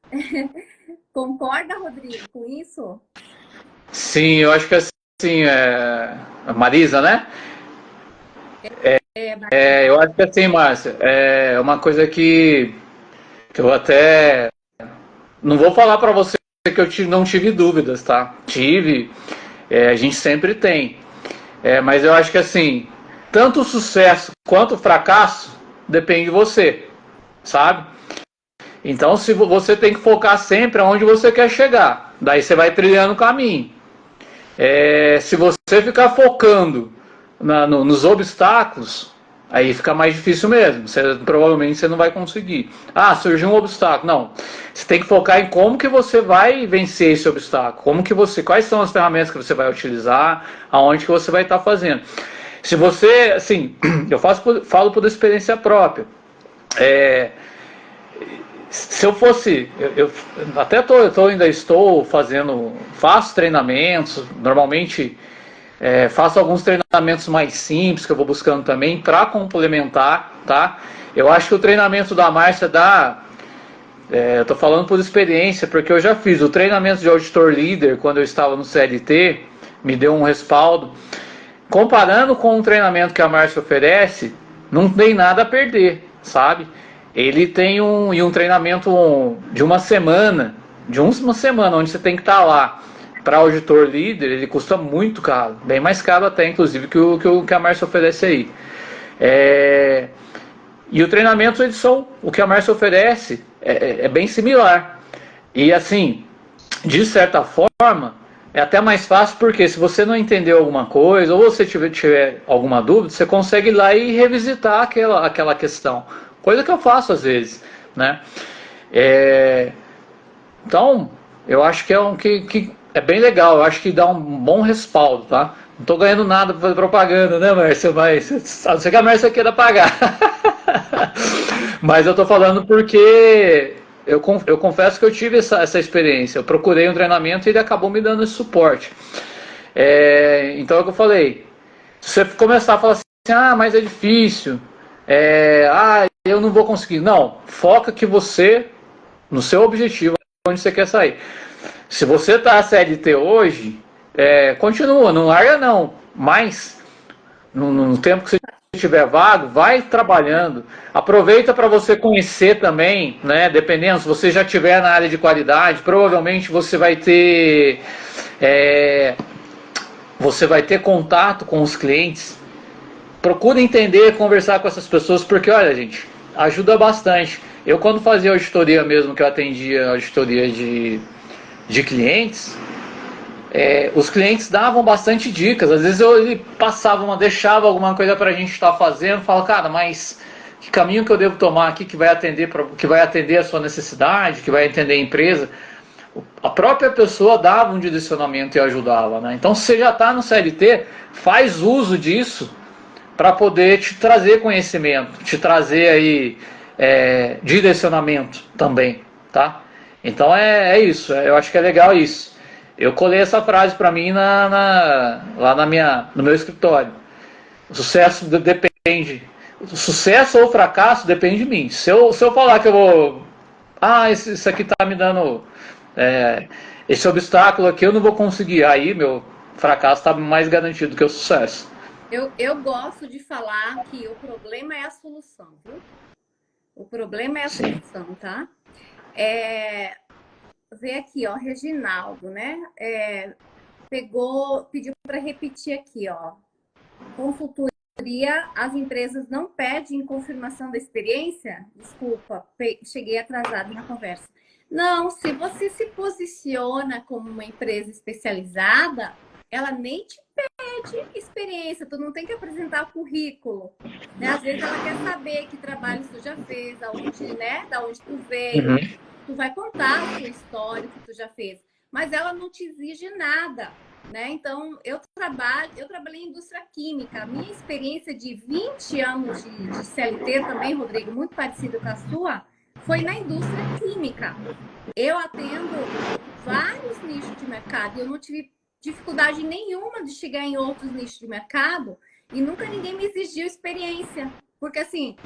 Concorda, Rodrigo, com isso? Sim, eu acho que assim, a Marisa, né? Eu acho que assim, Márcia, é uma coisa que eu até não vou falar para você que não tive dúvidas, tá? Tive, a gente sempre tem. Mas eu acho que assim, tanto o sucesso quanto o fracasso depende de você, sabe? Então, se você tem que focar sempre aonde você quer chegar, daí você vai trilhando o caminho. Se você ficar focando nos obstáculos, aí fica mais difícil mesmo. Provavelmente você não vai conseguir. Ah, surgiu um obstáculo. Não. Você tem que focar em como que você vai vencer esse obstáculo. Quais são as ferramentas que você vai utilizar, aonde que você vai estar fazendo. Se você, assim, eu falo por experiência própria. Se eu fosse, eu até ainda estou faço treinamentos, normalmente faço alguns treinamentos mais simples que eu vou buscando também para complementar, tá? Eu acho que o treinamento da Márcia eu estou falando por experiência, porque eu já fiz o treinamento de auditor líder quando eu estava no CLT, me deu um respaldo. Comparando com o treinamento que a Márcia oferece, não tem nada a perder, sabe? Ele tem um treinamento de uma semana, onde você tem que estar lá. Para auditor líder, ele custa muito caro, bem mais caro até, inclusive, que a Márcia oferece aí. E o treinamento, o que a Márcia oferece é bem similar. E assim, de certa forma, é até mais fácil, porque se você não entendeu alguma coisa, ou você tiver alguma dúvida, você consegue ir lá e revisitar aquela questão. Coisa que eu faço às vezes, né? Então, eu acho que que é bem legal, eu acho que dá um bom respaldo, tá? Não tô ganhando nada pra fazer propaganda, né, Márcia? Mas a não ser que a Márcia queira pagar. Mas eu tô falando porque eu confesso que eu tive essa experiência. Eu procurei um treinamento e ele acabou me dando esse suporte. Então é o que eu falei. Se você começar a falar assim, mas é difícil, eu não vou conseguir. Não, foca no seu objetivo, onde você quer sair. Se você está CLT hoje, continua, não larga não. Mas, no tempo que você estiver vago, vai trabalhando. Aproveita para você conhecer também, né? Dependendo, se você já estiver na área de qualidade, provavelmente você vai ter contato com os clientes. Procure entender, conversar com essas pessoas, porque olha, gente, ajuda bastante. Eu, quando fazia auditoria mesmo, que eu atendia auditoria de clientes, os clientes davam bastante dicas. Às vezes ele deixava alguma coisa para a gente estar fazendo, fala, cara, mas que caminho que eu devo tomar aqui que vai atender a sua necessidade, que vai atender a empresa? A própria pessoa dava um direcionamento e ajudava, né? Então, se você já está no CLT, faz uso disso para poder te trazer conhecimento, te trazer aí direcionamento também, tá? Então é isso, eu acho que é legal isso. Eu colei essa frase para mim lá no meu escritório. O sucesso depende. O sucesso ou fracasso depende de mim. Se eu falar que eu vou. Ah, isso aqui tá me dando. Esse obstáculo aqui eu não vou conseguir. Aí meu fracasso está mais garantido que o sucesso. Eu gosto de falar que o problema é a solução, viu? O problema é a Sim. solução, tá? Vê aqui, ó, Reginaldo, né? Pediu para repetir aqui, ó. Consultoria, as empresas não pedem confirmação da experiência? Desculpa, cheguei atrasada na conversa. Não, se você se posiciona como uma empresa especializada, ela nem te pede experiência, tu não tem que apresentar o currículo. Né? Às vezes ela quer saber que trabalhos tu já fez, aonde, né? Da onde tu veio. Uhum. Tu vai contar a sua história que tu já fez, mas ela não te exige nada. Né? Então, eu trabalhei em indústria química. A minha experiência de 20 anos de CLT também, Rodrigo, muito parecida com a sua, foi na indústria química. Eu atendo vários nichos de mercado e eu não tive dificuldade nenhuma de chegar em outros nichos de mercado e nunca ninguém me exigiu experiência. Porque, assim,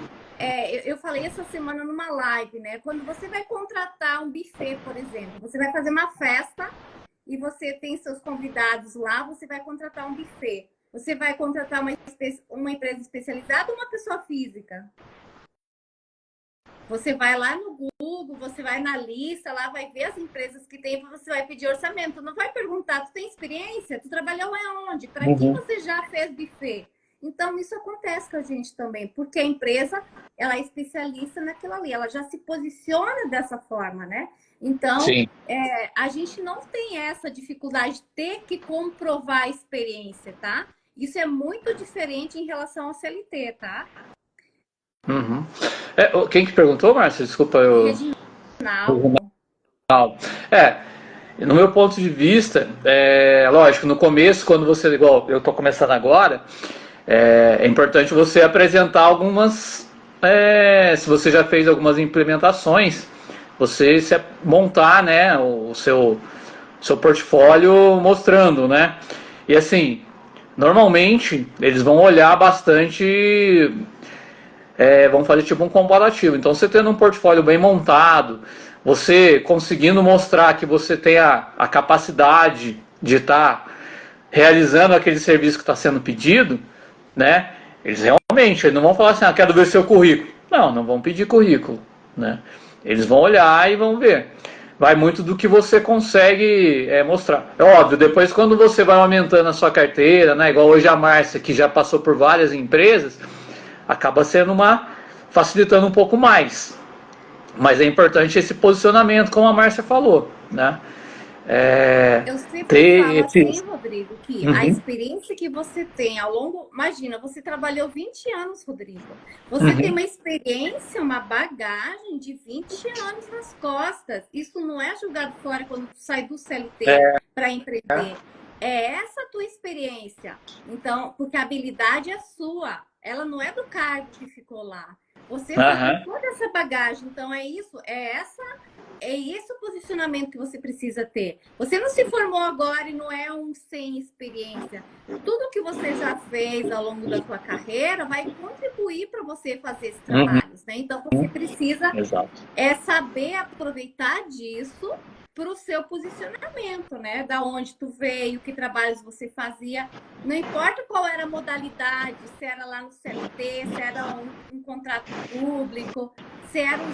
eu falei essa semana numa live, né? Quando você vai contratar um buffet, por exemplo, você vai fazer uma festa e você tem seus convidados lá, você vai contratar um buffet. Você vai contratar uma empresa especializada ou uma pessoa física? Você vai lá no Google, você vai na lista, lá vai ver as empresas que tem, você vai pedir orçamento. Não vai perguntar, tu tem experiência? Tu trabalhou aonde? Para quem você já fez buffet? Então, isso acontece com a gente também, porque a empresa, ela é especialista naquilo ali, ela já se posiciona dessa forma, né? Então, a gente não tem essa dificuldade de ter que comprovar a experiência, tá? Isso é muito diferente em relação ao CLT, tá? Uhum. Quem que perguntou, Márcia? Desculpa, Reginaldo. No meu ponto de vista, lógico, no começo, quando você, igual eu estou começando agora, é importante você apresentar algumas, se você já fez algumas implementações, você montar, né, o seu portfólio mostrando, né? E assim, normalmente eles vão olhar bastante, vamos fazer tipo um comparativo. Então, você tendo um portfólio bem montado, você conseguindo mostrar que você tem a capacidade de estar realizando aquele serviço que está sendo pedido, né? Eles realmente não vão falar assim, quero ver seu currículo. Não vão pedir currículo, né? Eles vão olhar e vão ver. Vai muito do que você consegue mostrar. É óbvio, depois quando você vai aumentando a sua carteira, né? Igual hoje a Márcia, que já passou por várias empresas, acaba sendo facilitando um pouco mais. Mas é importante esse posicionamento, como a Márcia falou, né? Eu sempre falo assim, Rodrigo, que a experiência que você tem ao longo... Imagina, você trabalhou 20 anos, Rodrigo. Você tem uma experiência, uma bagagem de 20 anos nas costas. Isso não é jogado fora quando tu sai do CLT para empreender. É essa a tua experiência. Então, porque a habilidade é sua. Ela não é do cargo que ficou lá. Você foi com toda essa bagagem. Então, é esse o posicionamento que você precisa ter. Você não se formou agora e não é um sem experiência. Tudo que você já fez ao longo da sua carreira vai contribuir para você fazer esses trabalhos, né? Então, você precisa saber aproveitar disso para o seu posicionamento, né? Da onde tu veio, que trabalhos você fazia. Não importa qual era a modalidade, se era lá no CLT, se era um contrato público, se era um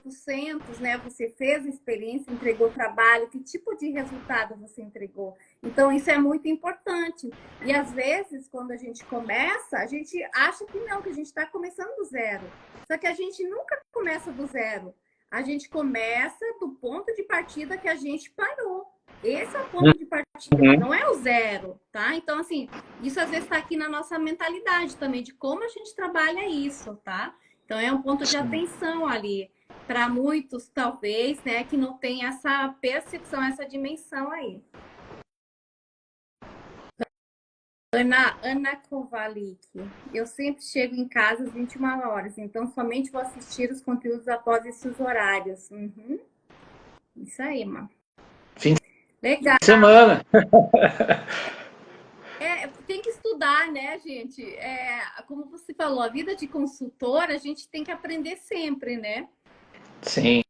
0800, né? Você fez a experiência, entregou trabalho, que tipo de resultado você entregou? Então, isso é muito importante. E, às vezes, quando a gente começa, a gente acha que não, que a gente está começando do zero. Só que a gente nunca começa do zero. A gente começa do ponto de partida que a gente parou. Esse é o ponto de partida, não é o zero, tá? Então, assim, isso às vezes está aqui na nossa mentalidade também, de como a gente trabalha isso, tá? Então, é um ponto de atenção ali. Para muitos, talvez, né, que não tem essa percepção, essa dimensão aí. Ana Kovalik, eu sempre chego em casa às 21 horas, então somente vou assistir os conteúdos após esses horários. Isso aí, Má. Legal. Semana. Tem que estudar, né, gente? Como você falou, a vida de consultor, a gente tem que aprender sempre, né? Sim.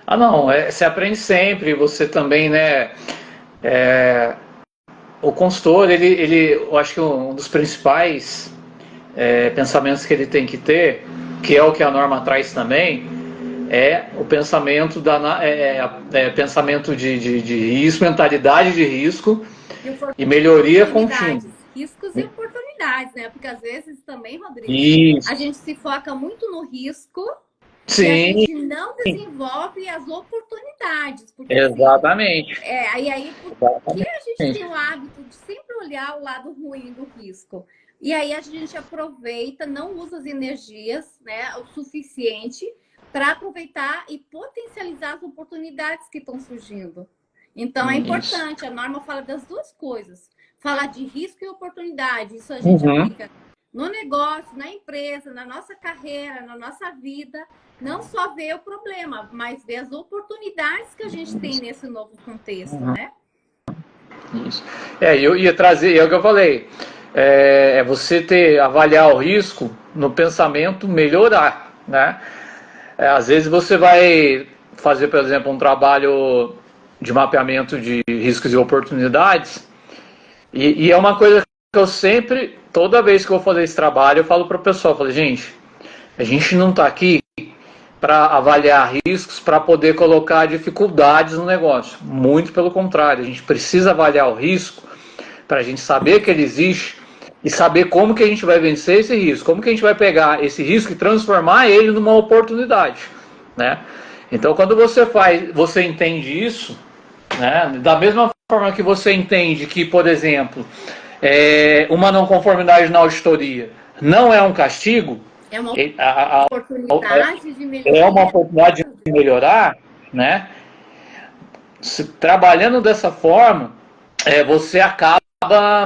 Ah, não, você aprende sempre, você também, né? é, o consultor, eu acho que um dos principais pensamentos que ele tem que ter, que é o que a norma traz também, é o pensamento pensamento de risco, mentalidade de risco E e melhoria contínua. oportunidades, riscos e oportunidades, né? Porque às vezes também, Rodrigo, a Isso, gente se foca muito no risco e a sim, gente não desenvolve as oportunidades. Porque assim, exatamente. por que a gente tem o hábito de sempre olhar o lado ruim do risco? E aí a gente aproveita, não usa as energias, né, o suficiente para aproveitar e potencializar as oportunidades que estão surgindo. Então é Isso. importante, a norma fala das duas coisas. Fala de risco e oportunidade. Isso a gente Uhum. aplica no negócio, na empresa, na nossa carreira, na nossa vida. Não só ver o problema, mas ver as oportunidades que a gente tem nesse novo contexto, Uhum. né? Isso. Eu ia trazer, é o que eu falei, você avaliar o risco no pensamento melhorar, né? Às vezes você vai fazer, por exemplo, um trabalho de mapeamento de riscos e oportunidades, e é uma coisa que eu sempre, toda vez que eu vou fazer esse trabalho, eu falo para o pessoal, eu falo, gente, a gente não está aqui para avaliar riscos, para poder colocar dificuldades no negócio. Muito pelo contrário, a gente precisa avaliar o risco para a gente saber que ele existe e saber como que a gente vai vencer esse risco, como que a gente vai pegar esse risco e transformar ele numa oportunidade, né? Então, quando você entende isso, né? Da mesma forma que você entende que, por exemplo, uma não conformidade na auditoria não é um castigo, É uma a, oportunidade de é uma melhoria. oportunidade de melhorar, né? Trabalhando dessa forma, você acaba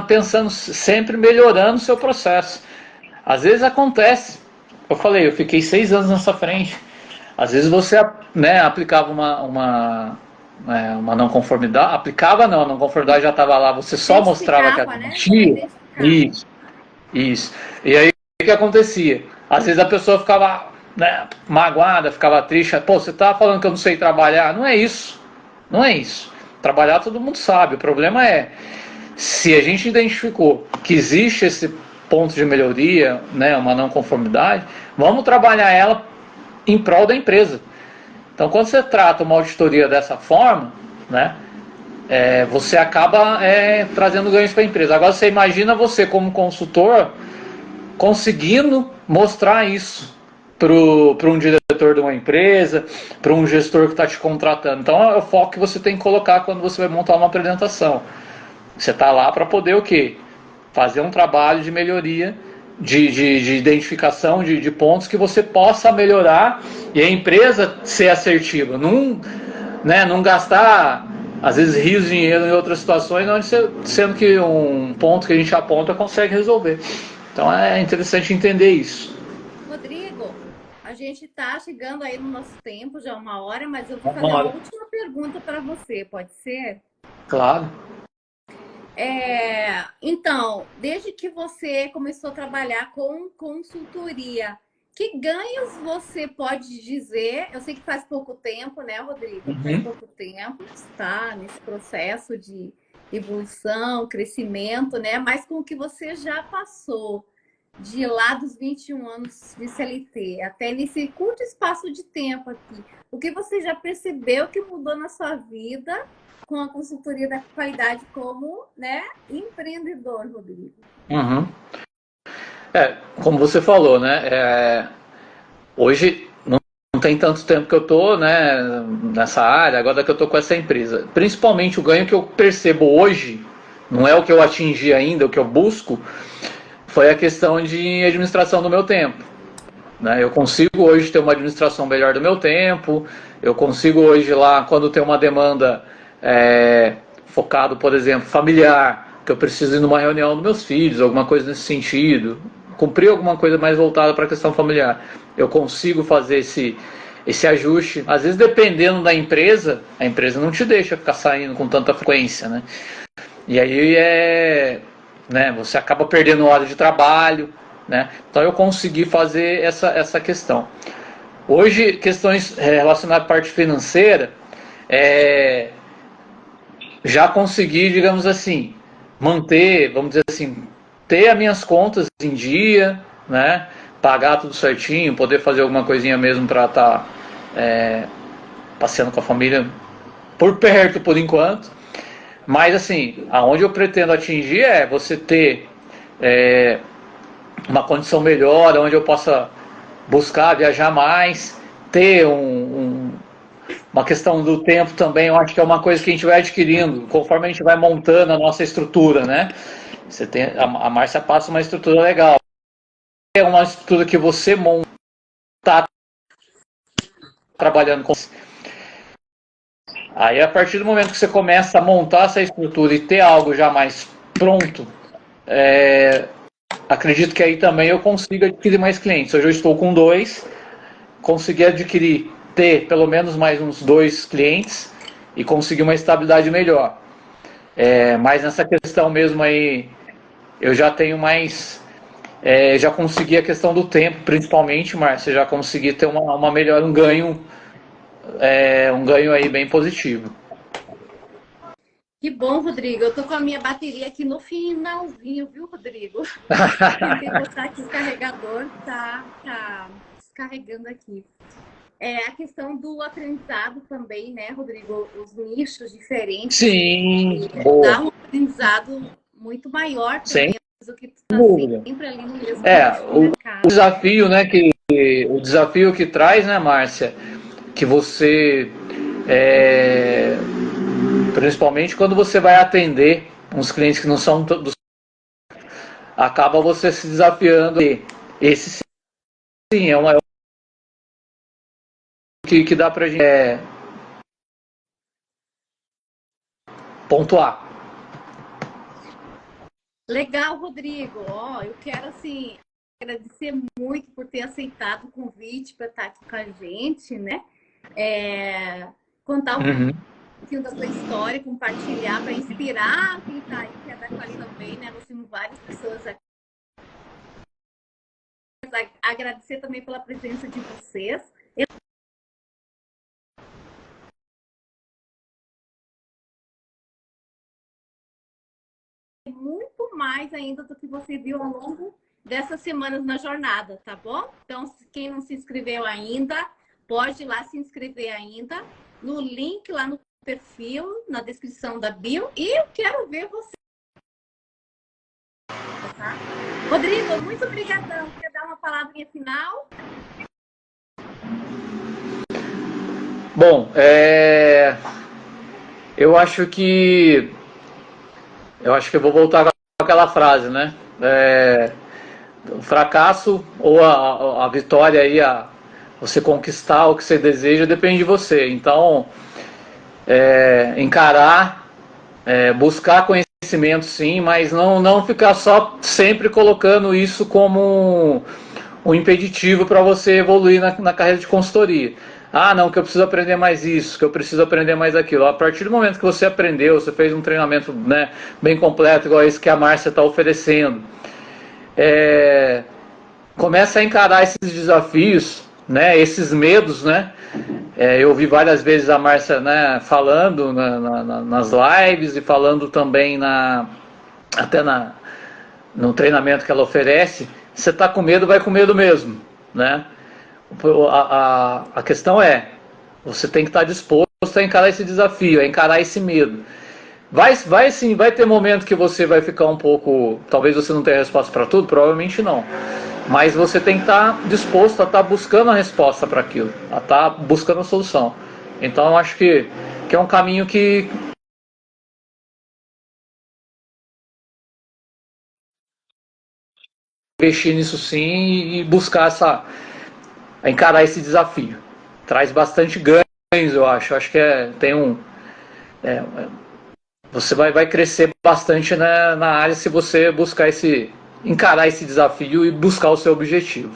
pensando sempre melhorando o seu processo. Às vezes acontece, eu falei, eu fiquei 6 anos nessa frente. Às vezes você, né, aplicava uma não conformidade, aplicava não, a não conformidade já estava lá, você só mostrava que ela Identificava, né? Só existia. identificava. Isso. E aí o que acontecia? Às vezes a pessoa ficava, né, magoada, ficava triste. Pô, você tá falando que eu não sei trabalhar? Não é isso. Não é isso. Trabalhar todo mundo sabe. O problema é, se a gente identificou que existe esse ponto de melhoria, né, uma não conformidade, vamos trabalhar ela em prol da empresa. Então, quando você trata uma auditoria dessa forma, né, você acaba trazendo ganhos para a empresa. Agora, você imagina você como consultor conseguindo mostrar isso para um diretor de uma empresa, para um gestor que está te contratando. Então é o foco que você tem que colocar quando você vai montar uma apresentação. Você está lá para poder o quê? Fazer um trabalho de melhoria, de identificação de pontos que você possa melhorar e a empresa ser assertiva. Não gastar, às vezes, rios de dinheiro em outras situações, onde sendo que um ponto que a gente aponta consegue resolver. Então é interessante entender isso. Rodrigo, a gente está chegando aí no nosso tempo, já 1 hora, mas eu vou fazer uma Vamos. última pergunta para você, pode ser? Claro. Então, desde que você começou a trabalhar com consultoria, que ganhos você pode dizer? Eu sei que faz pouco tempo, né, Rodrigo? Faz Uhum. pouco tempo, está nesse processo de evolução, crescimento, né? Mas com o que você já passou de lá dos 21 anos de CLT até nesse curto espaço de tempo aqui, o que você já percebeu que mudou na sua vida com a consultoria da qualidade como, né, empreendedor, Rodrigo? Uhum. Como você falou, né? Hoje não tem tanto tempo que eu tô, né, nessa área, agora que eu tô com essa empresa. Principalmente o ganho que eu percebo hoje, não é o que eu atingi ainda, o que eu busco, foi a questão de administração do meu tempo. Né? Eu consigo hoje ter uma administração melhor do meu tempo, eu consigo hoje lá, quando tem uma demanda focado, por exemplo, familiar, que eu preciso ir numa reunião dos meus filhos, alguma coisa nesse sentido, cumprir alguma coisa mais voltada para a questão familiar, eu consigo fazer esse ajuste. Às vezes, dependendo da empresa, a empresa não te deixa ficar saindo com tanta frequência, né? E aí né, você acaba perdendo hora de trabalho, né? Então eu consegui fazer essa questão. Hoje, questões relacionadas à parte financeira, já consegui, digamos assim, manter, vamos dizer assim, ter as minhas contas em dia, né? Pagar tudo certinho, poder fazer alguma coisinha mesmo para estar passeando com a família por perto por enquanto. Mas assim, aonde eu pretendo atingir é você ter uma condição melhor, onde eu possa buscar viajar mais, ter uma questão do tempo também. Eu acho que é uma coisa que a gente vai adquirindo conforme a gente vai montando a nossa estrutura, né? Você tem, a Márcia passa uma estrutura legal. É uma estrutura que você monta trabalhando com. Aí, a partir do momento que você começa a montar essa estrutura e ter algo já mais pronto, acredito que aí também eu consigo adquirir mais clientes. Hoje eu estou com 2, consegui ter pelo menos mais uns 2 clientes e conseguir uma estabilidade melhor. Mas nessa questão mesmo aí, eu já tenho mais... já consegui a questão do tempo, principalmente, Márcia, já consegui ter uma melhor, um ganho aí bem positivo. Que bom, Rodrigo. Eu tô com a minha bateria aqui no finalzinho, viu, Rodrigo? Tentei botar aqui o carregador, tá descarregando aqui. A questão do aprendizado também, né, Rodrigo? Os nichos diferentes. Sim, dá um aprendizado muito maior também do que tu tá sempre ali no mesmo o desafio, né, o desafio que traz, né, Márcia, que você principalmente quando você vai atender uns clientes que não são todos, acaba você se desafiando. Esse sim é uma que dá pra gente pontuar. Legal, Rodrigo. Eu quero assim agradecer muito por ter aceitado o convite para estar aqui com a gente, né? Contar um pouquinho da sua história, compartilhar para inspirar quem está aí, que é da Quali também, né? Nós temos várias pessoas aqui. Agradecer também pela presença de vocês. Muito mais ainda do que você viu ao longo dessas semanas na jornada, tá bom? Então, quem não se inscreveu ainda, pode ir lá se inscrever ainda no link lá no perfil, na descrição da bio, e eu quero ver você. Tá? Rodrigo, muito obrigadão. Quer dar uma palavrinha final? Bom, eu acho que eu vou voltar com aquela frase, né? O fracasso ou a vitória aí, você conquistar o que você deseja, depende de você. Então, encarar, buscar conhecimento sim, mas não ficar só sempre colocando isso como um impeditivo para você evoluir na carreira de consultoria. Não, que eu preciso aprender mais isso, que eu preciso aprender mais aquilo. A partir do momento que você aprendeu, você fez um treinamento, né, bem completo, igual esse que a Márcia está oferecendo, começa a encarar esses desafios, né, esses medos, né? Eu ouvi várias vezes a Márcia, né, falando nas lives e falando também até no treinamento que ela oferece. Você está com medo, vai com medo mesmo, né? A questão você tem que estar disposto a encarar esse desafio, a encarar esse medo. Sim, vai ter momento que você vai ficar um pouco, talvez você não tenha resposta para tudo, provavelmente não. Mas você tem que estar disposto a estar buscando a resposta para aquilo, a estar buscando a solução. Então eu acho que é um caminho que investir nisso sim e buscar encarar esse desafio. Traz bastante ganhos, eu acho. Acho que você vai crescer bastante na área se você buscar encarar esse desafio e buscar o seu objetivo.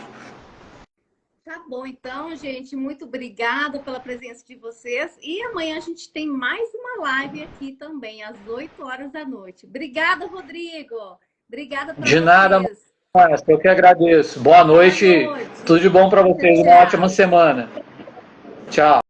Tá bom, então, gente, muito obrigada pela presença de vocês. E amanhã a gente tem mais uma live aqui também, às 8 horas da noite. Obrigada, Rodrigo. Obrigada para De nada, vocês. Márcia, eu que agradeço. Boa noite. Boa noite. Tudo de bom para vocês. Uma ótima semana. Tchau.